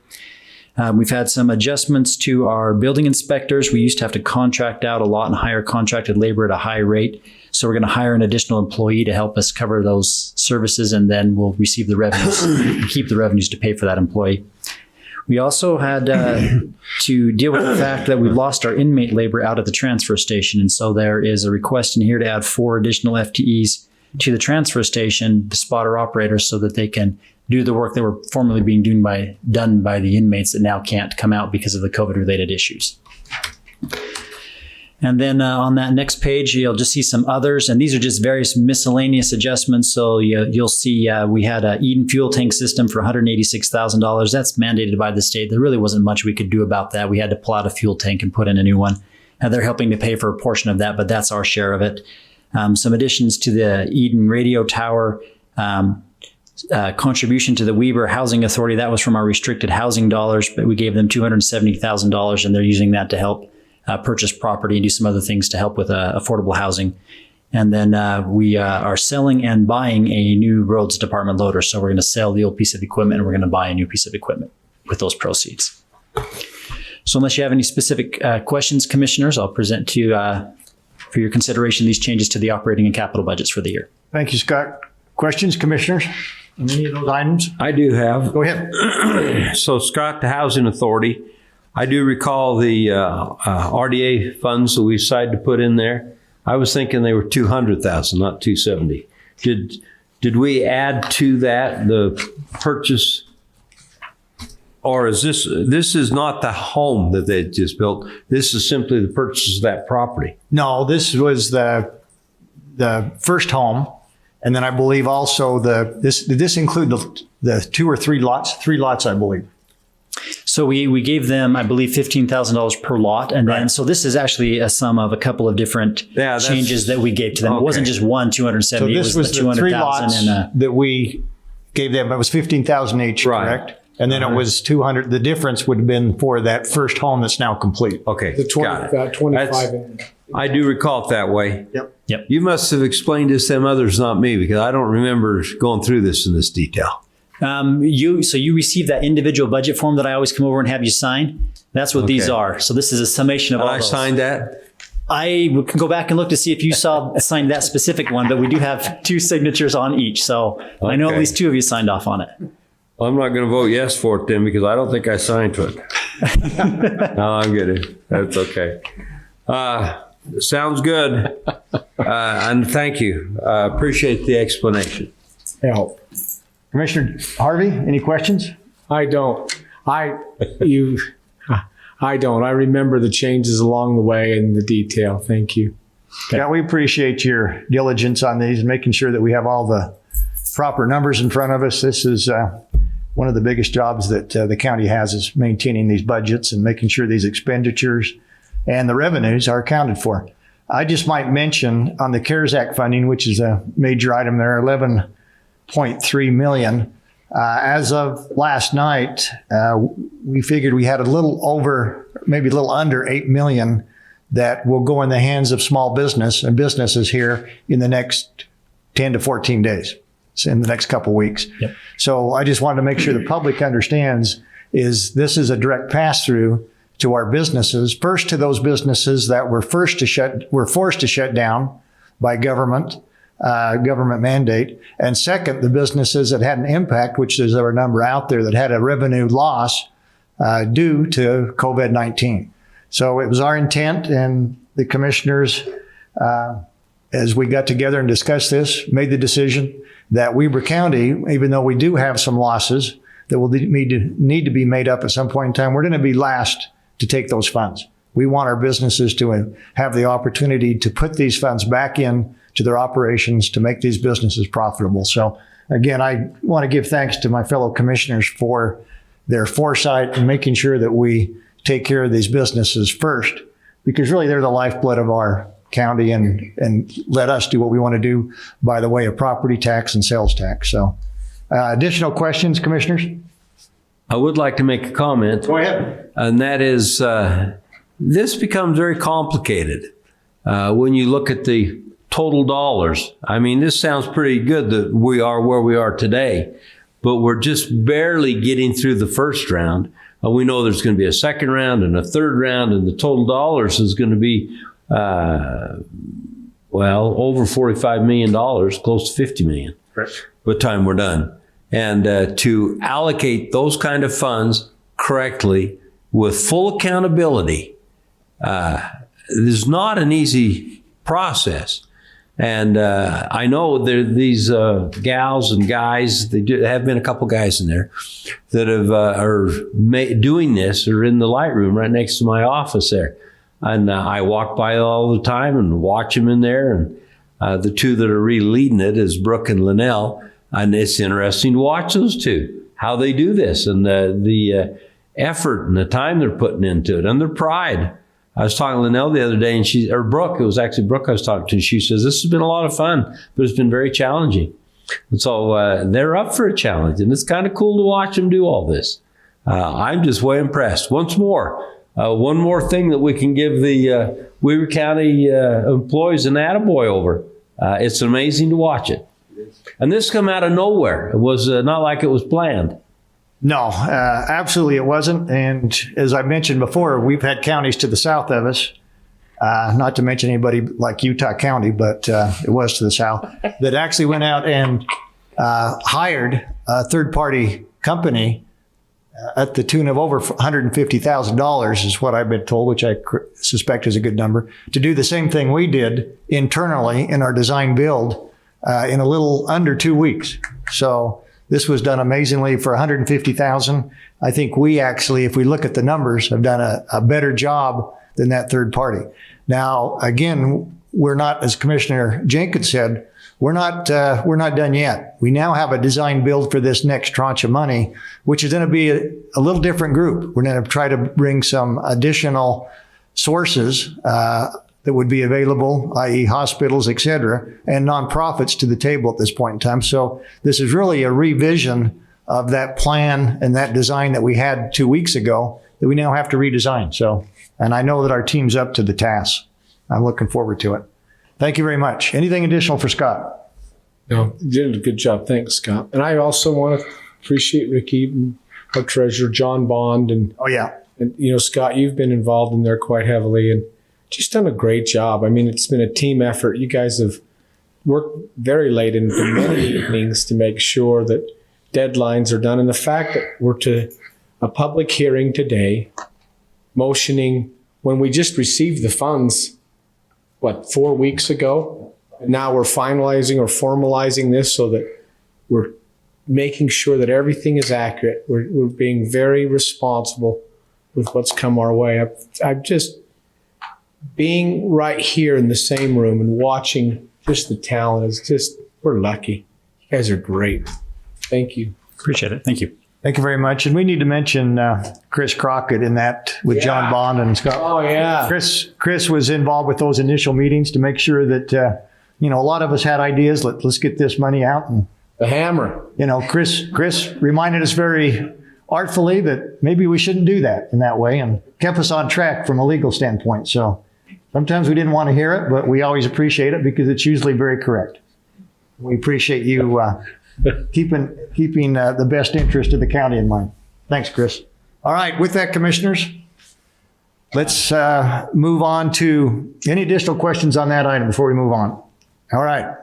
We've had some adjustments to our building inspectors. We used to have to contract out a lot and hire contracted labor at a high rate. So we're going to hire an additional employee to help us cover those services, and then we'll receive the revenues and keep the revenues to pay for that employee. We also had to deal with the fact that we lost our inmate labor out at the transfer station. And so there is a request in here to add 4 additional FTEs to the transfer station, the spotter operators, so that they can do the work that were formerly being done by the inmates that now can't come out because of the COVID-related issues. And then on that next page, you'll just see some others, and these are just various miscellaneous adjustments. So you'll see we had an Eden fuel tank system for $186,000. That's mandated by the state. There really wasn't much we could do about that. We had to pull out a fuel tank and put in a new one. And they're helping to pay for a portion of that, but that's our share of it. Some additions to the Eden radio tower, contribution to the WEBER Housing Authority. That was from our restricted housing dollars, but we gave them $270,000, and they're using that to help purchase property and do some other things to help with affordable housing. And then we are selling and buying a new roads department loader. So we're going to sell the old piece of equipment, and we're going to buy a new piece of equipment with those proceeds. So unless you have any specific questions, commissioners, I'll present to you for your consideration these changes to the operating and capital budgets for the year. Thank you, Scott. Questions, commissioners, on any of those items? I do have. Go ahead. So Scott, the Housing Authority, I do recall the RDA funds that we decided to put in there. I was thinking they were $200,000, not $270,000. Did we add to that the purchase, or is this is not the home that they just built? This is simply the purchase of that property. No, this was the first home, and then I believe also did this include the 2 or 3 lots? 3 lots, I believe. So we gave them, I believe, $15,000 per lot. And then, so this is actually a sum of a couple of different changes that we gave to them. Okay. It wasn't just one 270, so this it was the 3 lots that we gave them. It was $15,000 each, correct? And then it was 200. The difference would have been for that first home that's now complete. Okay, The 25. I do recall it that way. Yep. You must have explained this to them others, not me, because I don't remember going through this in this detail. You received that individual budget form that I always come over and have you sign. That's what these are. So this is a summation of all those. I signed that? I can go back and look to see if you signed that specific one, but we do have 2 signatures on each. So I know at least 2 of you signed off on it. Well, I'm not going to vote yes for it then, because I don't think I signed to it. No, I'm kidding. That's okay. Sounds good. And thank you. Appreciate the explanation. Help. Commissioner Harvey, any questions? I don't. I don't. I remember the changes along the way and the detail. Thank you. Okay. Yeah, we appreciate your diligence on these and making sure that we have all the proper numbers in front of us. This is one of the biggest jobs that the county has, is maintaining these budgets and making sure these expenditures and the revenues are accounted for. I just might mention on the CARES Act funding, which is a major item there, $11.3 million. As of last night, we figured we had a little over, maybe a little under $8 million that will go in the hands of small business and businesses here in the next 10 to 14 days, so in the next couple of weeks. Yep. So I just wanted to make sure the public understands this is a direct pass-through to our businesses. First, to those businesses that were forced to shut down by government mandate. And second, the businesses that had an impact, which there are a number out there that had a revenue loss due to COVID-19. So it was our intent, and the commissioners, as we got together and discussed this, made the decision that Weber County, even though we do have some losses that will need to be made up at some point in time, we're going to be last to take those funds. We want our businesses to have the opportunity to put these funds back in to their operations to make these businesses profitable. So again, I want to give thanks to my fellow commissioners for their foresight and making sure that we take care of these businesses first, because really they're the lifeblood of our county, and let us do what we want to do by the way of property tax and sales tax. So additional questions, commissioners? I would like to make a comment. Go ahead. And that is, this becomes very complicated when you look at the total dollars. I mean, this sounds pretty good that we are where we are today, but we're just barely getting through the first round. We know there's going to be a second round and a third round, and the total dollars is going to be, over $45 million, close to $50 million by the time we're done. And to allocate those kind of funds correctly with full accountability is not an easy process. And I know there these gals and guys. There have been a couple guys in there that are doing this, or in the light room right next to my office there. And I walk by all the time and watch them in there. And the two that are really leading it is Brooke and Linnell. And it's interesting to watch those two, how they do this, and the effort and the time they're putting into it, and their pride. I was talking to Linnell the other day, and Brooke, it was actually Brooke I was talking to, and she says, this has been a lot of fun, but it's been very challenging. And so they're up for a challenge, and it's kind of cool to watch them do all this. I'm just way impressed. Once more, one more thing that we can give the Weber County employees an attaboy over. It's amazing to watch it. And this come out of nowhere. It was not like it was planned. No, absolutely it wasn't. And as I mentioned before, we've had counties to the south of us, not to mention anybody like Utah County, but it was to the south, that actually went out and hired a third-party company at the tune of over $150,000 is what I've been told, which I suspect is a good number, to do the same thing we did internally in our design build in a little under 2 weeks. So this was done amazingly for $150,000. I think we actually, if we look at the numbers, have done a better job than that third party. Now, again, we're not, as Commissioner Jenkins said, we're not done yet. We now have a design build for this next tranche of money, which is going to be a little different group. We're going to try to bring some additional sources that would be available, i.e. hospitals, et cetera, and nonprofits to the table at this point in time. So this is really a revision of that plan and that design that we had 2 weeks ago that we now have to redesign. So, and I know that our team's up to the task. I'm looking forward to it. Thank you very much. Anything additional for Scott? No, you did a good job. Thanks, Scott. And I also want to appreciate Ricky and our treasurer, John Bond. And, Oh, yeah. and, you know, Scott, you've been involved in there quite heavily and just done a great job. I mean, it's been a team effort. You guys have worked very late into many evenings to make sure that deadlines are done. And the fact that we're to a public hearing today, motioning when we just received the funds, 4 weeks ago? And now we're finalizing or formalizing this so that we're making sure that everything is accurate. We're being very responsible with what's come our way. I'm just being right here in the same room and watching just the talent is just, we're lucky. You guys are great. Thank you. Appreciate it. Thank you. Thank you very much. And we need to mention Chris Crockett in that with John Bond and Scott. Oh, yeah. Chris was involved with those initial meetings to make sure that, a lot of us had ideas. Let's get this money out. And, The hammer. Chris reminded us very artfully that maybe we shouldn't do that in that way and kept us on track from a legal standpoint. So sometimes we didn't want to hear it, but we always appreciate it because it's usually very correct. We appreciate you keeping the best interest of the county in mind. Thanks, Chris. All right, with that, commissioners, let's move on to any additional questions on that item before we move on. All right,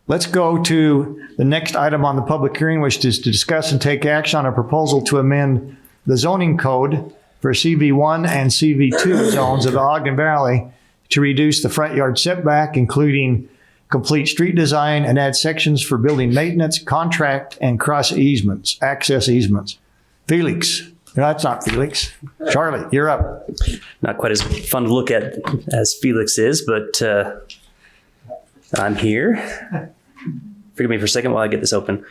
let's go to the next item on the public hearing, which is to discuss and take action on a proposal to amend the zoning code for CV1 and CV2 zones of the Ogden Valley to reduce the front yard setback, including complete street design, and add sections for building maintenance, contract, and cross easements, access easements. Felix. No, that's not Felix. Charlie, you're up. Not quite as fun to look at as Felix is, but I'm here. Forgive me for a second while I get this open.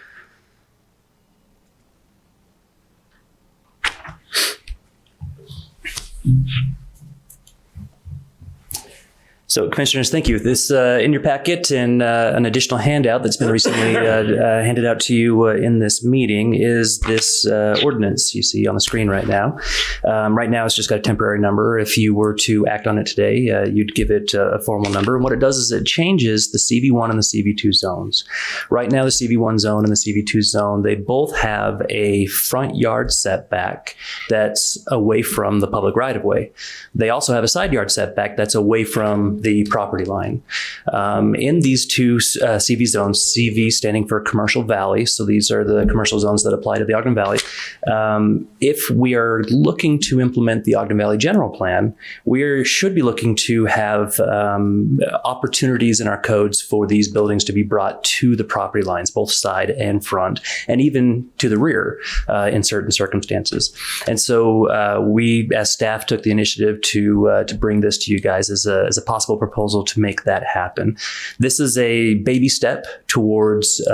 So, Commissioners, thank you. This in your packet and an additional handout that's been recently handed out to you in this meeting is this ordinance you see on the screen right now. Right now, it's just got a temporary number. If you were to act on it today, you'd give it a formal number. And what it does is it changes the CV1 and the CV2 zones. Right now, the CV1 zone and the CV2 zone, they both have a front yard setback that's away from the public right-of-way. They also have a side yard setback that's away from the property line. In these two CV zones, CV standing for Commercial Valley, so these are the commercial zones that apply to the Ogden Valley. If we are looking to implement the Ogden Valley General Plan, we should be looking to have opportunities in our codes for these buildings to be brought to the property lines, both side and front, and even to the rear in certain circumstances. And so we, as staff, took the initiative to bring this to you guys as a possible proposal to make that happen. This is a baby step towards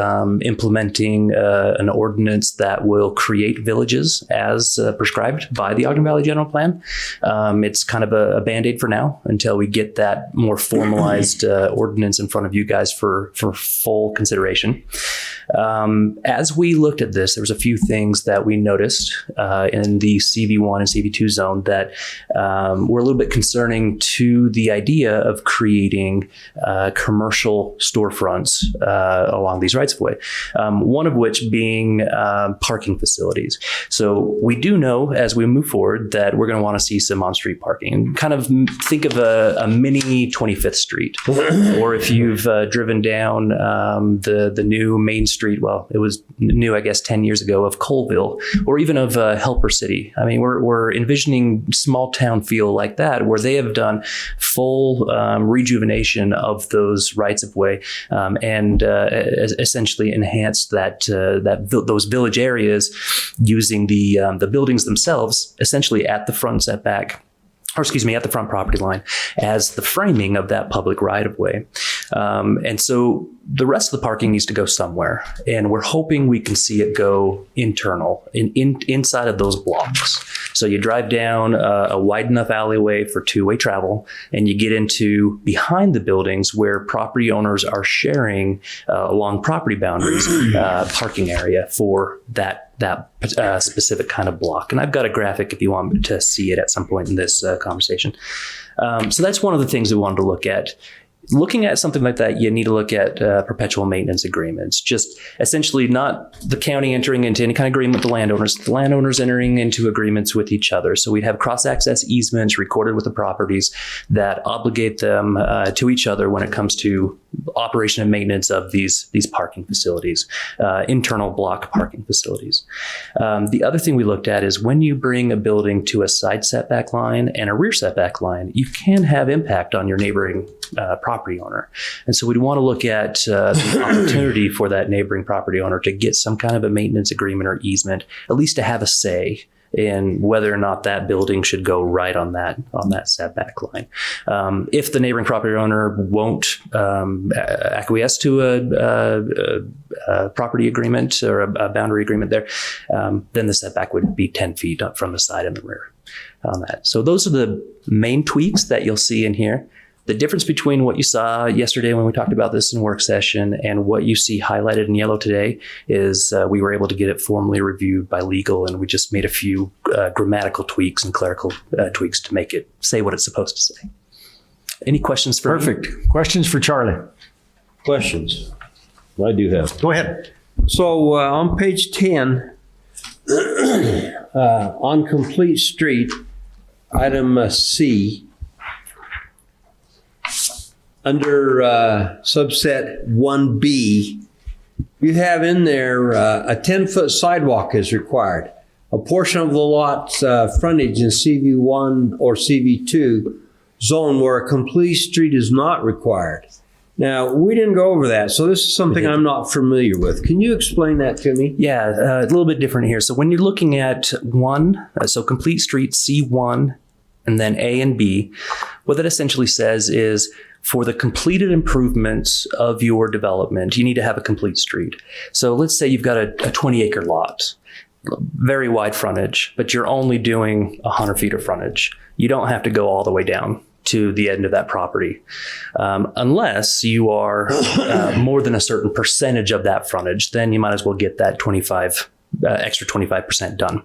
implementing an ordinance that will create villages as prescribed by the Ogden Valley General Plan. It's kind of a Band-Aid for now until we get that more formalized ordinance in front of you guys for full consideration. As we looked at this, there was a few things that we noticed in the CV1 and CV2 zone that were a little bit concerning to the idea of creating commercial storefronts along these rights of way. One of which being parking facilities. So we do know as we move forward that we're going to want to see some on-street parking. Kind of think of a mini 25th Street, or if you've driven down the new Main Street, well, it was new, I guess, 10 years ago, of Colville, or even of Helper City. I mean, we're envisioning small town feel like that, where they have done full rejuvenation of those rights of way and essentially enhanced those village areas using the buildings themselves, essentially at the front setback, or excuse me, at the front property line as the framing of that public right of way. And so the rest of the parking needs to go somewhere. And we're hoping we can see it go internal, inside of those blocks. So you drive down a wide enough alleyway for two-way travel, and you get into behind the buildings where property owners are sharing along property boundaries, parking area for that specific kind of block. And I've got a graphic if you want to see it at some point in this conversation. So that's one of the things we wanted to look at. Looking at something like that, you need to look at perpetual maintenance agreements. Just essentially not the county entering into any kind of agreement with the landowners entering into agreements with each other. So we'd have cross-access easements recorded with the properties that obligate them to each other when it comes to operation and maintenance of these parking facilities, internal block parking facilities. The other thing we looked at is when you bring a building to a side setback line and a rear setback line, you can have impact on your neighboring property owner. And so we'd want to look at the opportunity for that neighboring property owner to get some kind of a maintenance agreement or easement, at least to have a say in whether or not that building should go right on that setback line. If the neighboring property owner won't acquiesce to a property agreement or a boundary agreement there, then the setback would be 10 feet up from the side and the rear on that. So those are the main tweaks that you'll see in here. The difference between what you saw yesterday when we talked about this in work session and what you see highlighted in yellow today is we were able to get it formally reviewed by legal, and we just made a few grammatical tweaks and clerical tweaks to make it say what it's supposed to say. Any questions for me? Perfect. Questions for Charlie? Questions? I do have. Go ahead. So on page 10, on complete street, item C, under subset 1B, you have in there a 10-foot sidewalk is required. A portion of the lot's frontage in CV1 or CV2 zone where a complete street is not required. Now, we didn't go over that, so this is something I'm not familiar with. Can you explain that to me? Yeah, a little bit different here. So when you're looking at one, so complete street C1 and then A and B, what that essentially says is for the completed improvements of your development, you need to have a complete street. So let's say you've got a 20-acre lot, very wide frontage, but you're only doing 100 feet of frontage. You don't have to go all the way down to the end of that property. Unless you are more than a certain percentage of that frontage, then you might as well get that extra 25% done.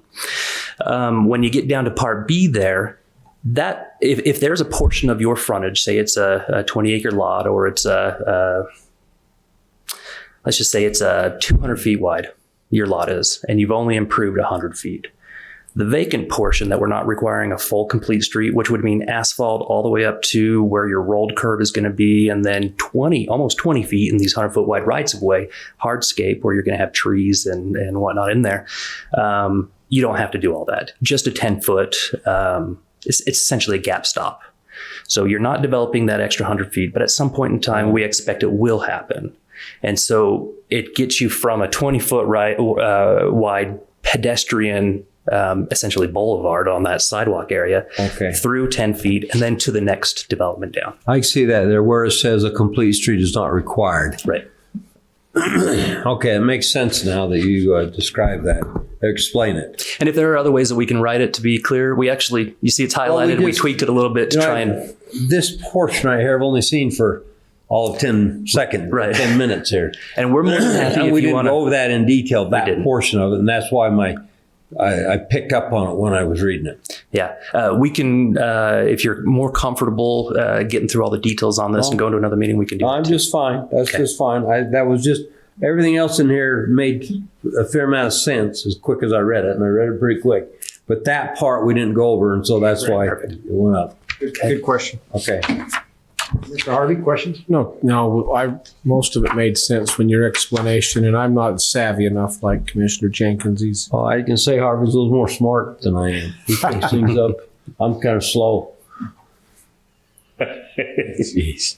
When you get down to Part B there, that if there's a portion of your frontage, say it's a 20-acre lot, or it's let's just say it's 200 feet wide, your lot is, and you've only improved 100 feet. The vacant portion that we're not requiring a full complete street, which would mean asphalt all the way up to where your rolled curb is going to be, and then almost 20 feet in these 100-foot wide rights of way, hardscape where you're going to have trees and whatnot in there. You don't have to do all that. Just a 10-foot, it's essentially a gap stop. So you're not developing that extra 100 feet, but at some point in time, we expect it will happen. And so it gets you from a 20-foot wide pedestrian essentially boulevard on that sidewalk area through 10 feet and then to the next development down. I see that there where it says a complete street is not required. Right. Okay, it makes sense now that you describe that. Explain it. And if there are other ways that we can write it to be clear, you see it's highlighted. We tweaked it a little bit to try and... This portion right here I've only seen for all of 10 seconds, 10 minutes here. And we're more than happy and if we you didn't want go over that in detail, that portion of it, and that's why I picked up on it when I was reading it. Yeah, we can, if you're more comfortable getting through all the details on this and going to another meeting, we can do that. I'm just fine. That's just fine. That was just, everything else in here made a fair amount of sense as quick as I read it, and I read it pretty quick. But that part we didn't go over, and so that's why it went up. Good question. Okay. Mr. Harvey, questions? No, most of it made sense when your explanation, and I'm not savvy enough like Commissioner Jenkins. Well, I can say Harvey's a little more smart than I am. He picks things up. I'm kind of slow. Jeez.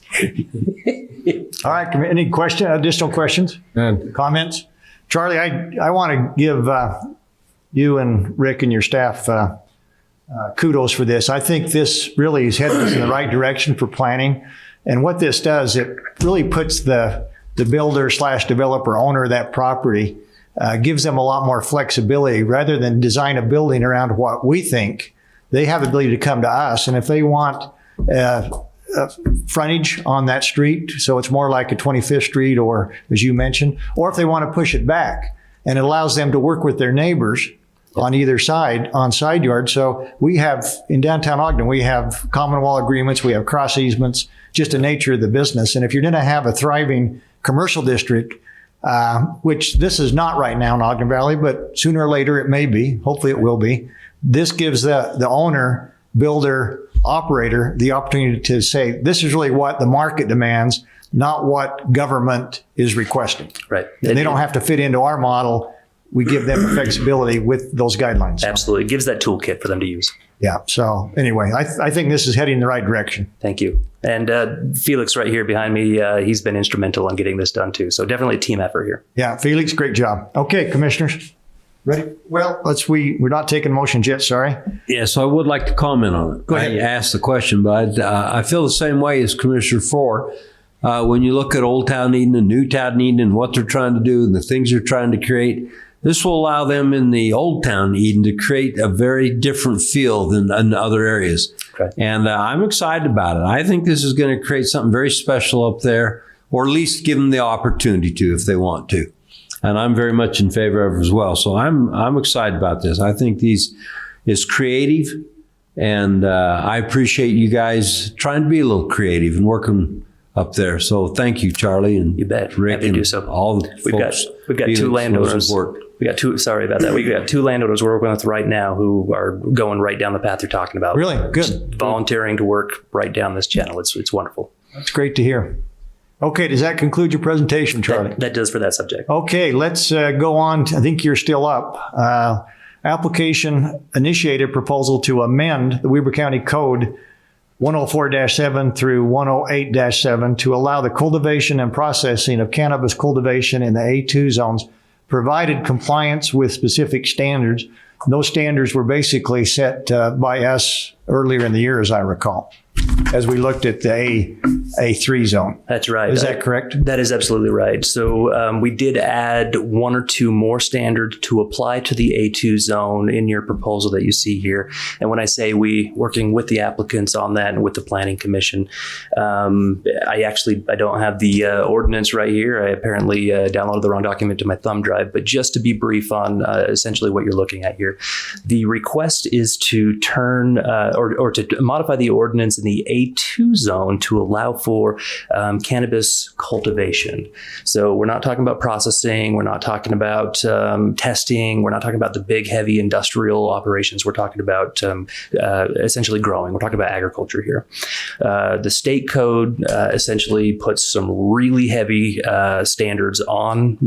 All right, any additional questions? None. Comments? Charlie, I want to give you and Rick and your staff kudos for this. I think this really is heading us in the right direction for planning. And what this does, it really puts the builder / developer owner of that property, gives them a lot more flexibility rather than design a building around what we think. They have the ability to come to us. And if they want frontage on that street, so it's more like a 25th Street, or as you mentioned, or if they want to push it back, and it allows them to work with their neighbors on either side, on side yards. So we have, in downtown Ogden, we have common wall agreements, we have cross easements, just the nature of the business. And if you're going to have a thriving commercial district, which this is not right now in Ogden Valley, but sooner or later it may be, hopefully it will be, this gives the owner, builder, operator the opportunity to say, this is really what the market demands, not what government is requesting. Right. And they don't have to fit into our model. We give them flexibility with those guidelines. Absolutely. It gives that toolkit for them to use. Yeah. So anyway, I think this is heading in the right direction. Thank you. And Felix right here behind me, he's been instrumental in getting this done too. So definitely a team effort here. Yeah. Felix, great job. Okay, commissioners. Ready? Well, we're not taking motions yet. Sorry. Yeah, so I would like to comment on it. Go ahead. I asked the question, but I feel the same way as Commissioner Four. When you look at Old Town Eden and New Town Eden and what they're trying to do and the things they're trying to create, this will allow them in the Old Town Eden to create a very different feel than in other areas. Okay. And I'm excited about it. I think this is going to create something very special up there, or at least give them the opportunity to if they want to. And I'm very much in favor of it as well. So I'm excited about this. I think these is creative, and I appreciate you guys trying to be a little creative and working up there. So thank you, Charlie, and you bet. Rick, Happy to do so. All the folks. We've got two landowners. We got two landowners we're working with right now who are going right down the path you're talking about. Really? Good. Just volunteering to work right down this channel. It's wonderful. That's great to hear. Okay, does that conclude your presentation, Charlie? That does for that subject. Okay, let's go on. I think you're still up. Application initiated proposal to amend the Weber County Code 104-7 through 108-7 to allow the cultivation and processing of cannabis cultivation in the A2 zones, provided compliance with specific standards. Those standards were basically set by us earlier in the year, as I recall. as we looked at the A3 zone. That's right. Is that correct? That is absolutely right. So we did add one or two more standards to apply to the A2 zone in your proposal that you see here. And when I say we, working with the applicants on that and with the Planning Commission, I don't have the ordinance right here. I apparently downloaded the wrong document to my thumb drive. But just to be brief on essentially what you're looking at here, the request is to turn or to modify the ordinance in the A2 zone to allow for cannabis cultivation. So we're not talking about processing. We're not talking about testing. We're not talking about the big, heavy industrial operations. We're talking about essentially growing. We're talking about agriculture here. The state code essentially puts some really heavy standards on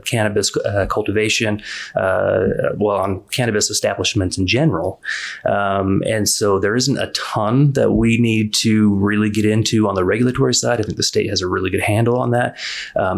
cannabis cultivation, on cannabis establishments in general. And so there isn't a ton that we need to really get into on the regulatory side. I think the state has a really good handle on that.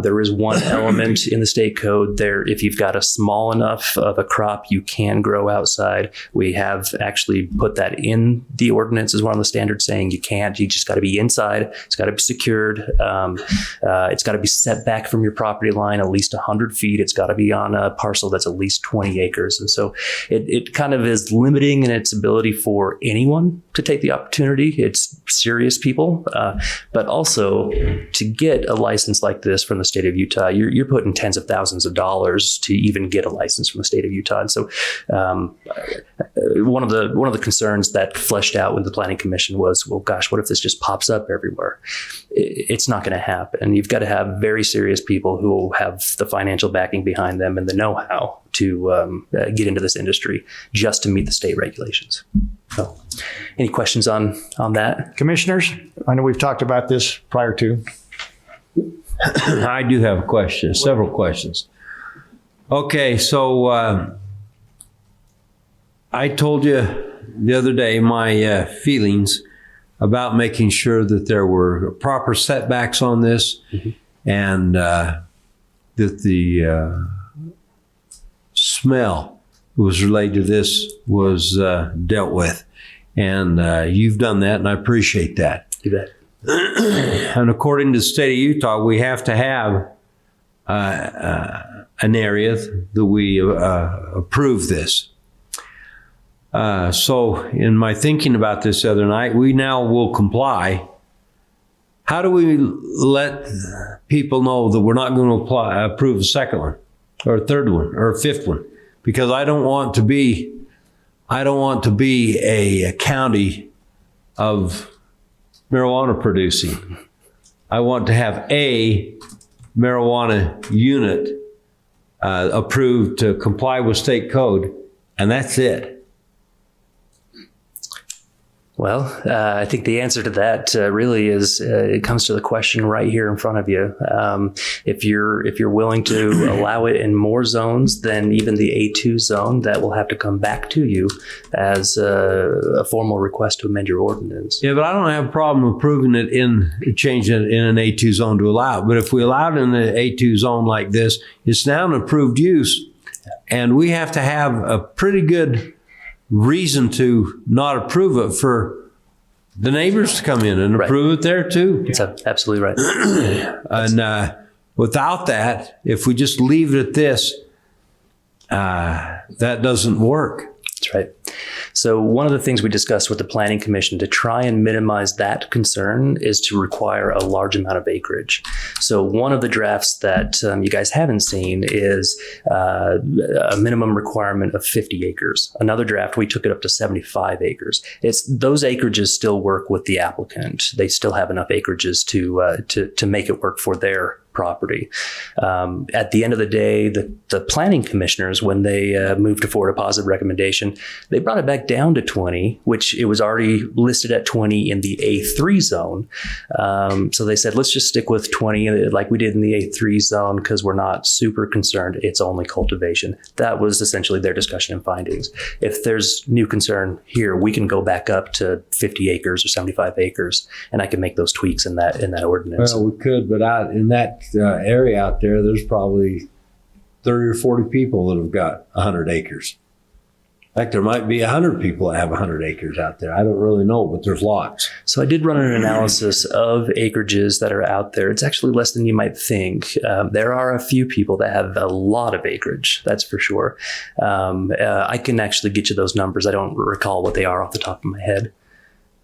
There is one element in the state code there. If you've got a small enough of a crop, you can grow outside. We have actually put that in the ordinance as one of the standards saying you can't. You just got to be inside. It's got to be secured. It's got to be set back from your property line at least 100 feet. It's got to be on a parcel that's at least 20 acres. And so it kind of is limiting in its ability for anyone to take the opportunity. It's serious people, but also to get a license like this from the state of Utah, you're putting tens of thousands of dollars to even get a license from the state of Utah. And so one of the concerns that fleshed out with the Planning Commission was, well, gosh, what if this just pops up everywhere? It's not going to happen. You've got to have very serious people who have the financial backing behind them and the know-how to get into this industry just to meet the state regulations. So, any questions on that? Commissioners, I know we've talked about this prior to. I do have a question, several questions. Okay, so I told you the other day my feelings about making sure that there were proper setbacks on this, and that the smell that was related to this was dealt with. And you've done that, and I appreciate that. You bet. And according to the state of Utah, we have to have an area that we approve this. So in my thinking about this the other night, we now will comply. How do we let people know that we're not going to approve a second one or a third one or a fifth one? Because I don't want to be a county of marijuana producing. I want to have a marijuana unit approved to comply with state code, and that's it. Well, I think the answer to that really is it comes to the question right here in front of you. If you're willing to allow it in more zones than even the A2 zone, that will have to come back to you as a formal request to amend your ordinance. Yeah, but I don't have a problem approving it changing it in an A2 zone to allow it. But if we allow it in the A2 zone like this, it's now an approved use, and we have to have a pretty good reason to not approve it for the neighbors to come in and approve it there too. That's absolutely right. And without that, if we just leave it at this, that doesn't work. That's right. So one of the things we discussed with the Planning Commission to try and minimize that concern is to require a large amount of acreage. So one of the drafts that you guys haven't seen is a minimum requirement of 50 acres. Another draft, we took it up to 75 acres. Those acreages still work with the applicant. They still have enough acreages to make it work for their property. At the end of the day, the planning commissioners, when they moved to forward a positive recommendation, they brought it back down to 20, which it was already listed at 20 in the A3 zone. So they said, let's just stick with 20 like we did in the A3 zone because we're not super concerned. It's only cultivation. That was essentially their discussion and findings. If there's new concern here, we can go back up to 50 acres or 75 acres, and I can make those tweaks in that ordinance. Well, we could, but out in that area out there, there's probably 30 or 40 people that have got 100 acres. In fact, there might be 100 people that have 100 acres out there. I don't really know, but there's lots. So I did run an analysis of acreages that are out there. It's actually less than you might think. There are a few people that have a lot of acreage, that's for sure. I can actually get you those numbers. I don't recall what they are off the top of my head.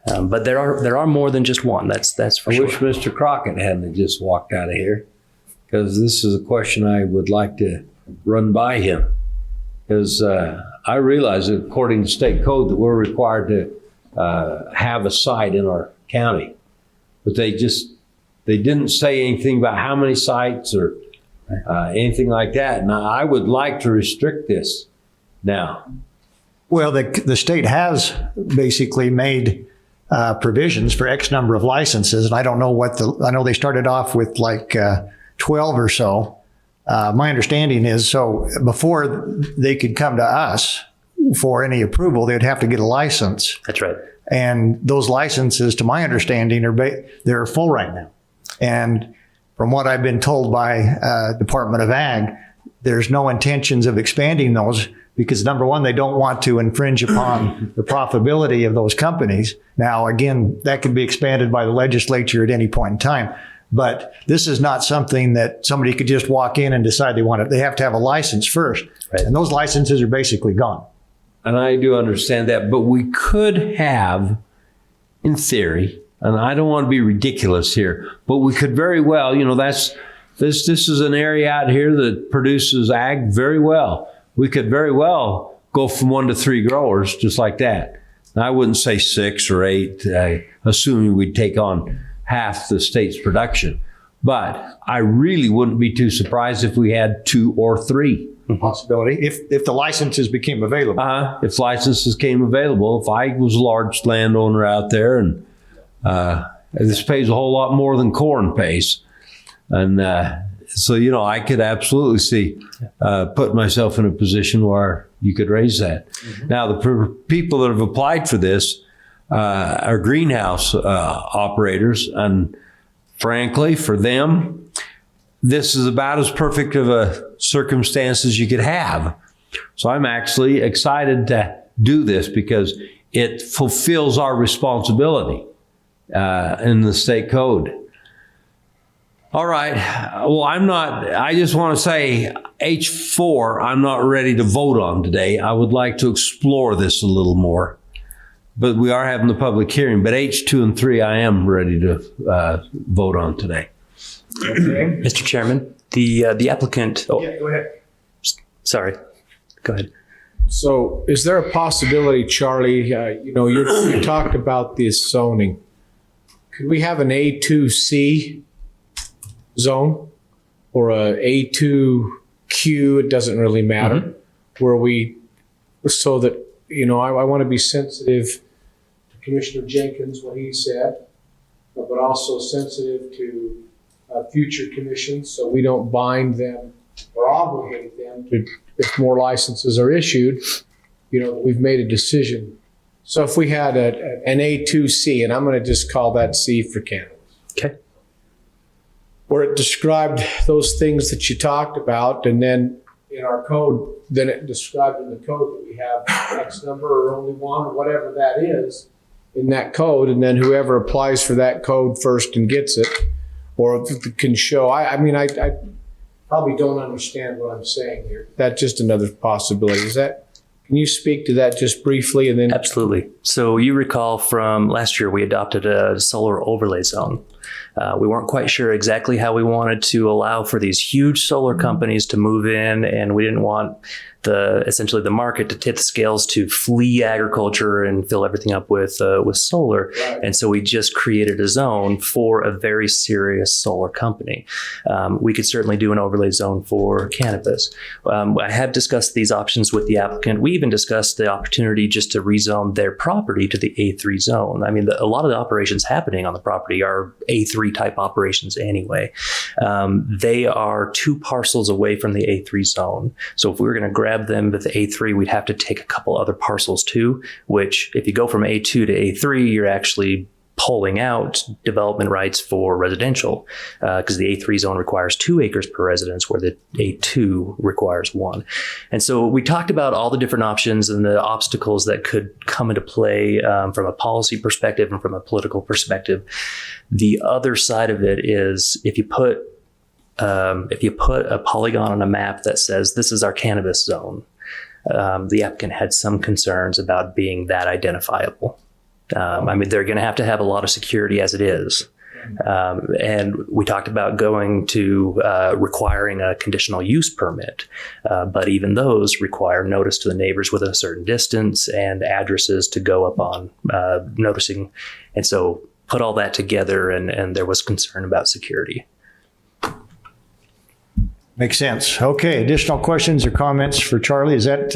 But there are more than just one. That's for I sure. wish Mr. Crockett hadn't just walked out of here, because this is a question I would like to run by him. Because I realize that according to state code that we're required to have a site in our county, but they didn't say anything about how many sites or anything like that. Now, I would like to restrict this now. Well, the state has basically made provisions for X number of licenses, and I don't know I know they started off with like 12 or so. My understanding is, so before they could come to us for any approval, they'd have to get a license. That's right. And those licenses, to my understanding, they're full right now. And from what I've been told by Department of Ag, there's no intentions of expanding those because, number one, they don't want to infringe upon the profitability of those companies. Now, again, that could be expanded by the legislature at any point in time. But this is not something that somebody could just walk in and decide they want it. They have to have a license first. Right. And those licenses are basically gone. And I do understand that, but we could have, in theory, and I don't want to be ridiculous here, but we could very well, this is an area out here that produces ag very well. We could very well go from 1 to 3 growers just like that. And I wouldn't say 6 or 8, assuming we'd take on half the state's production. But I really wouldn't be too surprised if we had 2 or 3. Possibility, if the licenses became available. If licenses came available, if I was a large landowner out there, and this pays a whole lot more than corn pays. And so, I could absolutely see put myself in a position where you could raise that. Mm-hmm. Now, the people that have applied for this are greenhouse operators. And frankly, for them, this is about as perfect of a circumstance as you could have. So I'm actually excited to do this because it fulfills our responsibility in the state code. All right. Well, I just want to say H4, I'm not ready to vote on today. I would like to explore this a little more. But we are having the public hearing. But H2 and 3, I am ready to vote on today. Okay. Mr. Chairman, the applicant. Oh, Yeah, go ahead. sorry. Go ahead. So is there a possibility, Charlie, you talked about this zoning. Could we have an A2C zone or a A2Q? It doesn't really matter. Mm-hmm. So that, I want to be sensitive to Commissioner Jenkins, what he said, but also sensitive to future commissions, so we don't bind them or obligate them to, if more licenses are issued, we've made a decision. So if we had an A2C, and I'm going to just call that C for cannabis. Okay. Where it described those things that you talked about, and then in our code, then it described in the code that we have X number or only one, or whatever that is in that code, and then whoever applies for that code first and gets it, or can show. I probably don't understand what I'm saying here. That's just another possibility. Can you speak to that just briefly? And then Absolutely. So you recall from last year, we adopted a solar overlay zone. We weren't quite sure exactly how we wanted to allow for these huge solar companies to move in, and we didn't want essentially the market to tip the scales to flee agriculture and fill everything up with solar. Right. And so we just created a zone for a very serious solar company. We could certainly do an overlay zone for cannabis. I have discussed these options with the applicant. We even discussed the opportunity just to rezone their property to the A3 zone. I mean, a lot of the operations happening on the property are A3 type operations anyway. They are 2 parcels away from the A3 zone. So if we were going to grab them with the A3, we'd have to take a couple other parcels too, which if you go from A2 to A3, you're actually pulling out development rights for residential because the A3 zone requires 2 acres per residence where the A2 requires 1. And so we talked about all the different options and the obstacles that could come into play from a policy perspective and from a political perspective. The other side of it is if you put a polygon on a map that says this is our cannabis zone, the applicant had some concerns about being that identifiable. I mean, they're going to have a lot of security as it is. And we talked about going to requiring a conditional use permit, but even those require notice to the neighbors within a certain distance and addresses to go up on noticing. And so put all that together, and there was concern about security. Makes sense. Okay, additional questions or comments for Charlie? Is that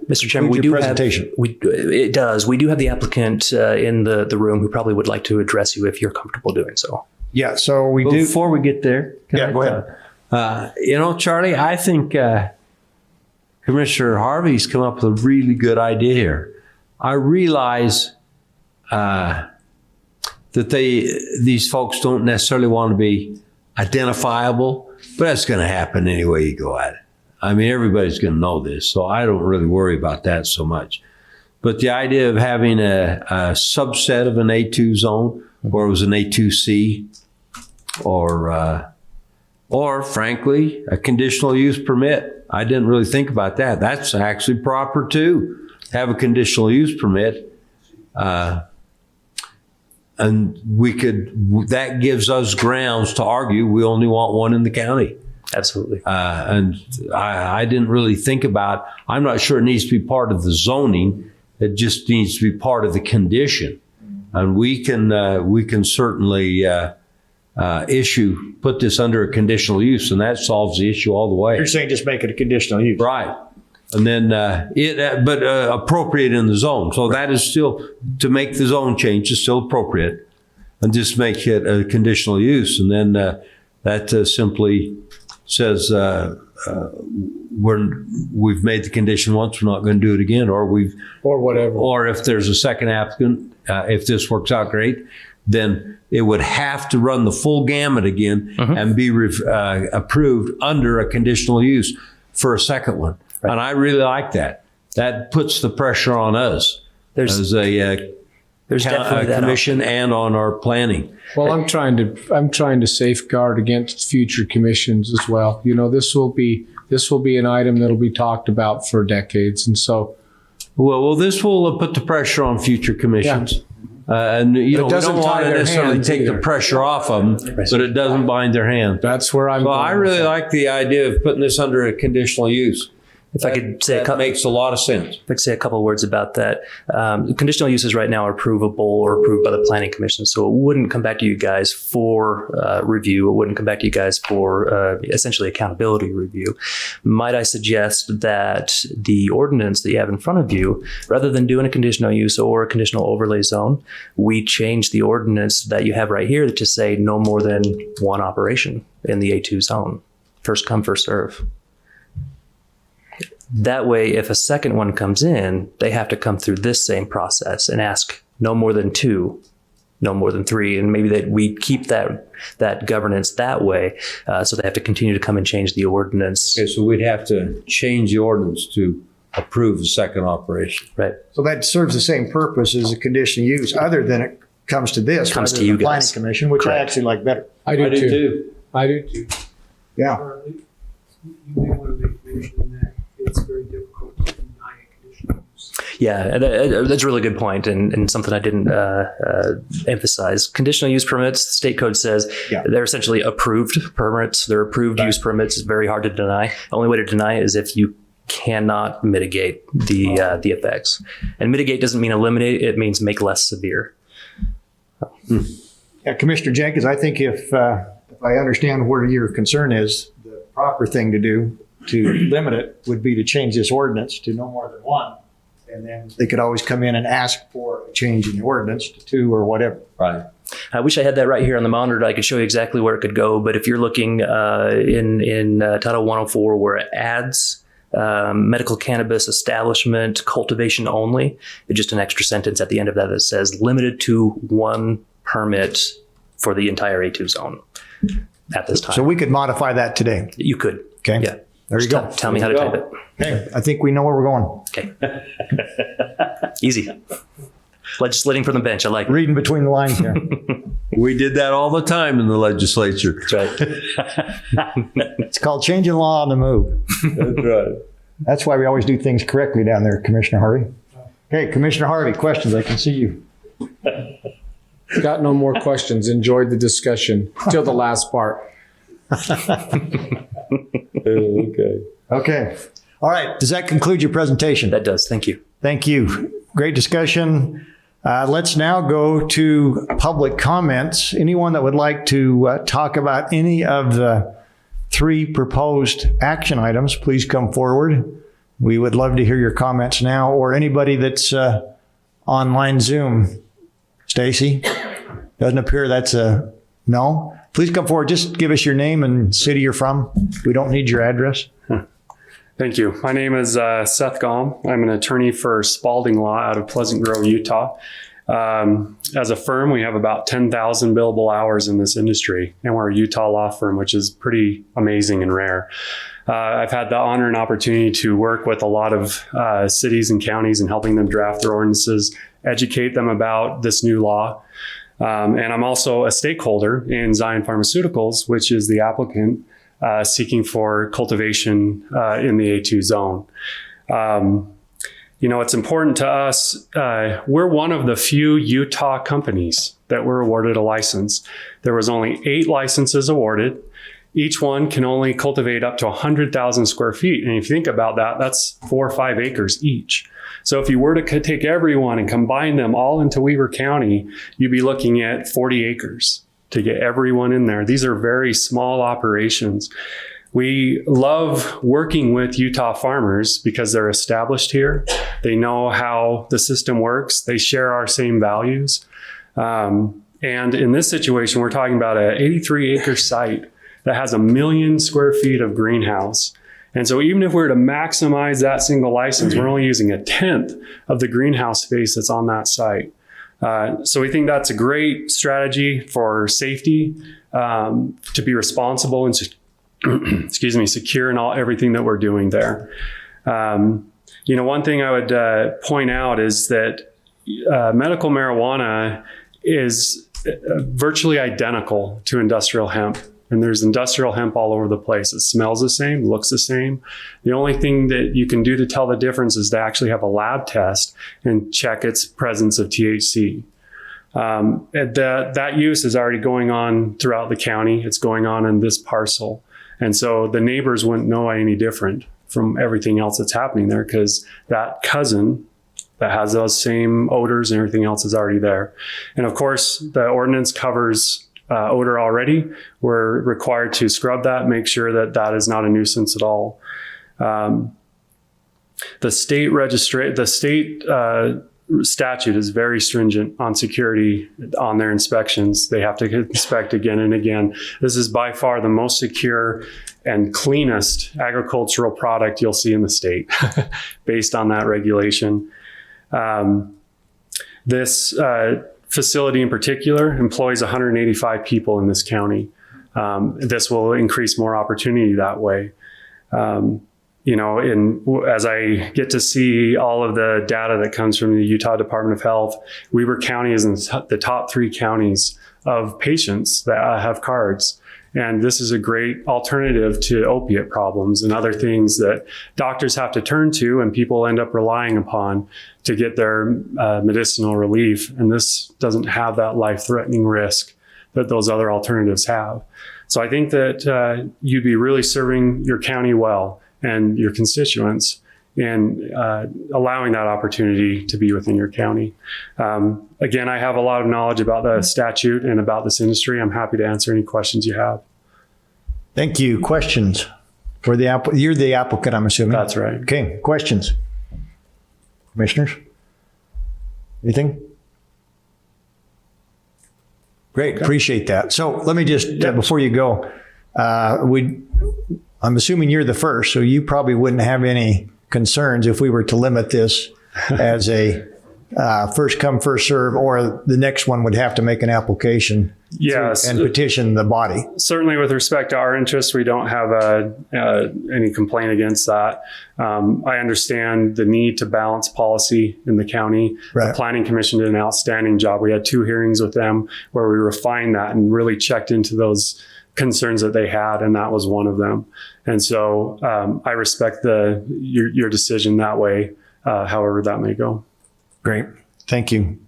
Mr. Chairman, we your do presentation? it does. We do have the applicant in the room who probably would like to address you if you're comfortable doing so. Yeah, so we do. Before we get there, Yeah, go ahead. Charlie, I think Commissioner Harvey's come up with a really good idea here. I realize that these folks don't necessarily want to be identifiable, but that's going to happen any way you go at it. I mean, everybody's going to know this, so I don't really worry about that so much. But the idea of having a subset of an A2 zone, or it was an A2C, or frankly, a conditional use permit. I didn't really think about that. That's actually proper too. Have a conditional use permit. And that gives us grounds to argue we only want one in the county. Absolutely. And I didn't really think about, I'm not sure it needs to be part of the zoning. It just needs to be part of the condition. And we can certainly put this under a conditional use, and that solves the issue all the way. You're saying just make it a conditional use. Right. And then, but appropriate in the zone. So that is still, to make the zone change is still appropriate, and just make it a conditional use. And then that simply says we've made the condition once, we're not going to do it again, or whatever. Or if there's a second applicant, if this works out great, then it would have to run the full gamut again and be approved under a conditional use for a second one. Right. And I really like that. That puts the pressure on us as a commission and on our planning. Well, I'm trying to safeguard against future commissions as well. You know, this will be an item that'll be talked about for decades, and so. Well, this will put the pressure on future commissions. Yeah. And we don't want to necessarily take the pressure off of them, but it doesn't bind their hands. That's where I'm. So I really like the idea of putting this under a conditional use. If I could say that makes a lot of sense. If I could say a couple of words about that. Conditional uses right now are provable or approved by the Planning Commission, so it wouldn't come back to you guys for review. It wouldn't come back to you guys for essentially accountability review. Might I suggest that the ordinance that you have in front of you, rather than doing a conditional use or a conditional overlay zone, we change the ordinance that you have right here to say no more than one operation in the A2 zone. First come, first serve. That way, if a second one comes in, they have to come through this same process and ask no more than 2, no more than 3. And maybe that we keep that governance that way. So they have to continue to come and change the ordinance. Okay, so we'd have to change the ordinance to approve the second operation. Right. So that serves the same purpose as a conditional use, other than it comes to this, comes to you Planning guys. Commission, which Correct. I actually like better. I do too. I do too. Yeah. You may want to make mention that it's very difficult to deny a conditional use. Yeah, that's a really good point, and something I didn't emphasize. Conditional use permits, the state code says they're essentially approved permits. They're approved use permits. It's very hard to deny. The only way to deny it is if you cannot mitigate the effects. And mitigate doesn't mean eliminate. It means make less severe. Yeah, Commissioner Jenkins, I think if I understand where your concern is, the proper thing to do to limit it would be to change this ordinance to no more than 1. And then they could always come in and ask for a change in the ordinance to 2 or whatever. Right. I wish I had that right here on the monitor. I could show you exactly where it could go. But if you're looking in Title 104 where it adds medical cannabis establishment cultivation only, it's just an extra sentence at the end of that that says limited to 1 permit for the entire A2 zone at this time. So we could modify that today. You could. Okay. Yeah. There you Just go. Tell me how to type it. Okay. I think we know where we're going. Okay. Easy. Legislating from the bench. I like it. Reading between the lines here. We did that all the time in the legislature. That's right. It's called changing law on the move. That's right. That's why we always do things correctly down there, Commissioner Harvey. Okay, Commissioner Harvey, questions? I can see you. Got no more questions. Enjoyed the discussion till the last part. Okay. Okay. All right. Does that conclude your presentation? That does. Thank you. Thank you. Great discussion. Let's now go to public comments. Anyone that would like to talk about any of the 3 proposed action items, please come forward. We would love to hear your comments now, or anybody that's online Zoom. Stacy? Doesn't appear that's a no. Please come forward. Just give us your name and city you're from. We don't need your address. Thank you. My name is Seth Gom. I'm an attorney for Spalding Law out of Pleasant Grove, Utah. As a firm, we have about 10,000 billable hours in this industry, and we're a Utah law firm, which is pretty amazing and rare. I've had the honor and opportunity to work with a lot of cities and counties in helping them draft their ordinances, educate them about this new law. And I'm also a stakeholder in Zion Pharmaceuticals, which is the applicant seeking for cultivation in the A2 zone. It's important to us. We're one of the few Utah companies that were awarded a license. There was only 8 licenses awarded. Each one can only cultivate up to 100,000 square feet. And if you think about that, that's 4 or 5 acres each. So if you were to take everyone and combine them all into Weber County, you'd be looking at 40 acres to get everyone in there. These are very small operations. We love working with Utah farmers because they're established here. They know how the system works. They share our same values. And in this situation, we're talking about an 83-acre site that has 1 million square feet of greenhouse. And so even if we were to maximize that single license, we're only using 1/10 of the greenhouse space that's on that site. So we think that's a great strategy for safety, to be responsible and secure in everything that we're doing there. One thing I would point out is that medical marijuana is virtually identical to industrial hemp. And there's industrial hemp all over the place. It smells the same, looks the same. The only thing that you can do to tell the difference is to actually have a lab test and check its presence of THC. That use is already going on throughout the county. It's going on in this parcel. And so the neighbors wouldn't know any different from everything else that's happening there, because that cousin that has those same odors and everything else is already there. And of course, the ordinance covers odor already. We're required to scrub that, make sure that that is not a nuisance at all. The state statute is very stringent on security on their inspections. They have to inspect again and again. This is by far the most secure and cleanest agricultural product you'll see in the state based on that regulation. This facility in particular employs 185 people in this county. This will increase more opportunity that way. As I get to see all of the data that comes from the Utah Department of Health, Weber County is in the top 3 counties of patients that have cards. And this is a great alternative to opiate problems and other things that doctors have to turn to and people end up relying upon to get their medicinal relief. And this doesn't have that life-threatening risk that those other alternatives have. So I think that you'd be really serving your county well and your constituents in allowing that opportunity to be within your county. Again, I have a lot of knowledge about the statute and about this industry. I'm happy to answer any questions you have. Thank you. Questions for the applicant? You're the applicant, I'm assuming. That's right. Okay. Questions? Commissioners? Anything? Great. Okay. Appreciate that. So let me just, before you go, I'm assuming you're the first, so you probably wouldn't have any concerns if we were to limit this as a first come, first serve, or the next one would have to make an application Yes. and petition the body. Certainly, with respect to our interests, we don't have any complaint against that. I understand the need to balance policy in the county. Right. The Planning Commission did an outstanding job. We had 2 hearings with them where we refined that and really checked into those concerns that they had, and that was one of them. And so I respect your decision that way, however that may go. Great. Thank you.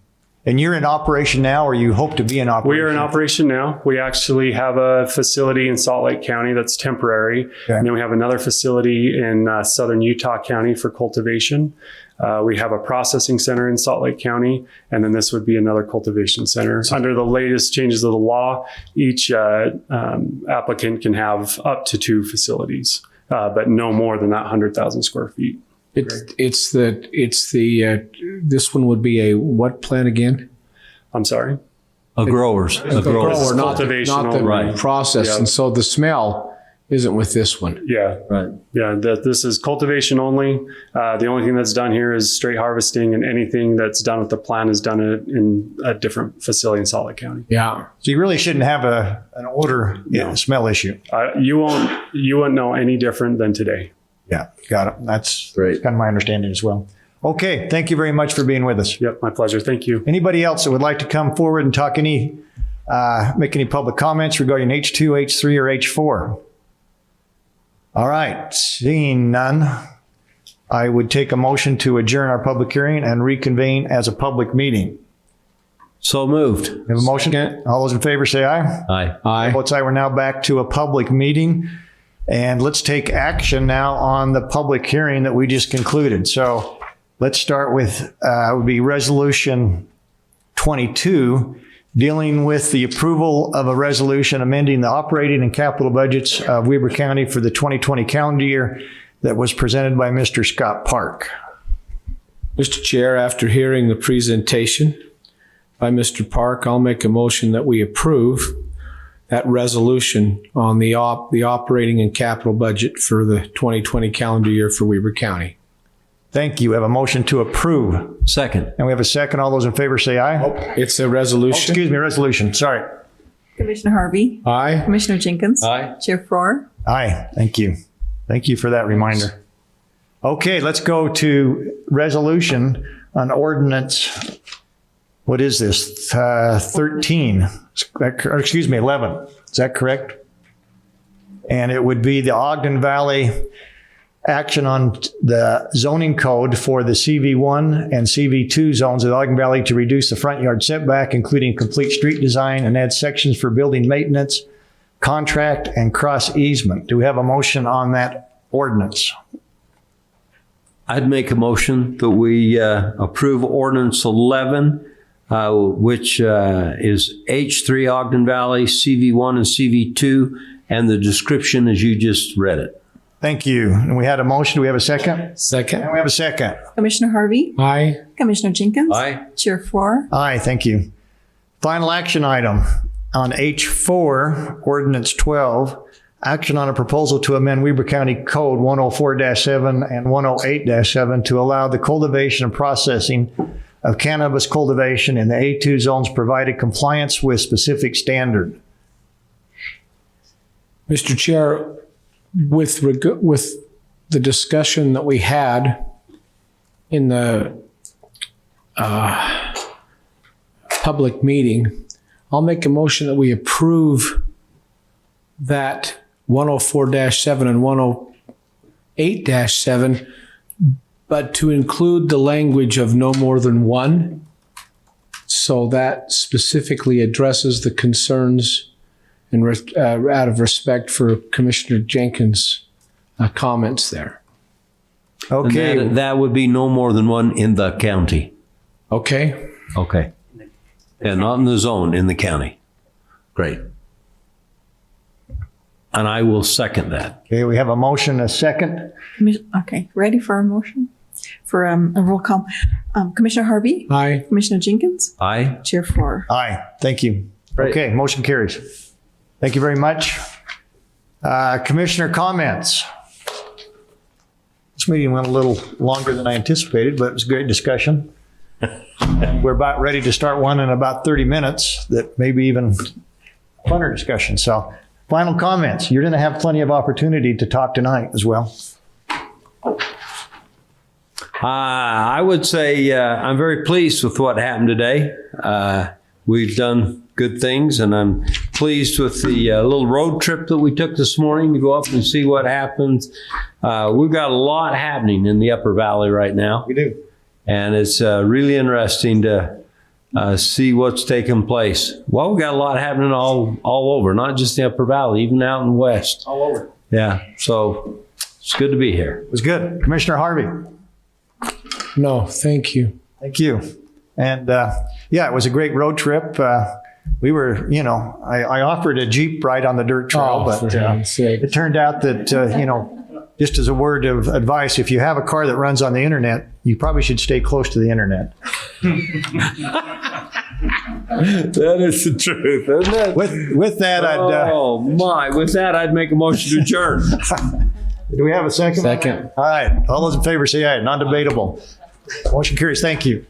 And you're in operation now, or you hope to be in operation? We are in operation now. We actually have a facility in Salt Lake County that's temporary. Okay. And then we have another facility in southern Utah County for cultivation. We have a processing center in Salt Lake County, and then this would be another cultivation center. Under the latest changes of the law, each applicant can have up to 2 facilities, but no more than that 100,000 square feet. This one would be a what plant again? I'm sorry? A growers. A grower, not the cultivational, right. process. Yeah. And so the smell isn't with this one. Yeah. Right. Yeah, this is cultivation only. The only thing that's done here is straight harvesting, and anything that's done with the plant is done in a different facility in Salt Lake Kind Yeah. So you really shouldn't have an odor, smell issue. You won't know any different than today. Yeah, got it. That's Great. kind of my understanding as well. Okay, thank you very much for being with us. Yep, my pleasure. Thank you. Anybody else that would like to come forward and talk make any public comments regarding H2, H3, or H4? All right, seeing none, I would take a motion to adjourn our public hearing and reconvene as a public meeting. So moved. We have a motion? All those in favor say aye. Aye. Aye. Votes aye. We're now back to a public meeting. And let's take action now on the public hearing that we just concluded. So let's start with, would be Resolution 22, dealing with the approval of a resolution amending the operating and capital budgets of Weber County for the 2020 calendar year that was presented by Mr. Scott Park. Mr. Chair, after hearing the presentation by Mr. Park, I'll make a motion that we approve that resolution on the operating and capital budget for the 2020 calendar year for Weber County. Thank you. We have a motion to approve. Second. And we have a second. All those in favor say aye. It's a Oh, resolution. excuse me, resolution. Sorry. Commissioner Harvey, Aye. Commissioner Jenkins, Aye. Chair Farr, Aye. Thank you. Thank you for that reminder. Okay, let's go to resolution on ordinance. What is this? 13. Or excuse me, 11. Is that correct? And it would be the Ogden Valley action on the zoning code for the CV1 and CV2 zones of Ogden Valley to reduce the front yard setback, including complete street design, and add sections for building maintenance, contract, and cross easement. Do we have a motion on that ordinance? I'd make a motion that we approve ordinance 11, which is H3 Ogden Valley, CV1 and CV2, and the description as you just read it. Thank you. And we had a motion. Do we have a second? And Second. we have a second. Commissioner Harvey, Aye. Commissioner Jenkins, Aye. Chair Farr, Aye, thank you. Final action item on H4, Ordinance 12, action on a proposal to amend Weber County Code 104-7 and 108-7 to allow the cultivation and processing of cannabis cultivation in the A2 zones provided compliance with specific standard. Mr. Chair, with the discussion that we had in the public meeting, I'll make a motion that we approve that 104-7 and 108-7, but to include the language of no more than one. So that specifically addresses the concerns and out of respect for Commissioner Jenkins' comments there. Okay. And that would be no more than one in the county. Okay? Okay. And not in the zone, in the county. Great. And I will second that. Okay, we have a motion, a second. Okay, ready for a motion? For a roll call. Commissioner Harvey, Aye. Commissioner Jenkins, Aye. Chair Farr. Aye, thank you. Great. Okay, motion carries. Thank you very much. Commissioner comments. This meeting went a little longer than I anticipated, but it was a great discussion. We're about ready to start one in about 30 minutes that maybe even funner discussion. So final comments. You're going to have plenty of opportunity to talk tonight as well. I would say I'm very pleased with what happened today. We've done good things, and I'm pleased with the little road trip that we took this morning to go up and see what happens. We've got a lot happening in the Upper Valley right now. We do. And it's really interesting to see what's taking place. Well, we've got a lot happening all over, not just the Upper Valley, even out in the West. All over. Yeah, so it's good to be here. It was good. Commissioner Harvey. No, thank you. Thank you. And yeah, it was a great road trip. We were, I offered a Jeep ride on the dirt trail, but it turned out that, just as a word of advice, if you have a car that runs on the internet, you probably should stay close to the internet. That is the truth, isn't it? With that, I'd make a motion to adjourn. Do we have a second? Second. All right. All those in favor say aye. Non-debatable. Motion carries. Thank you.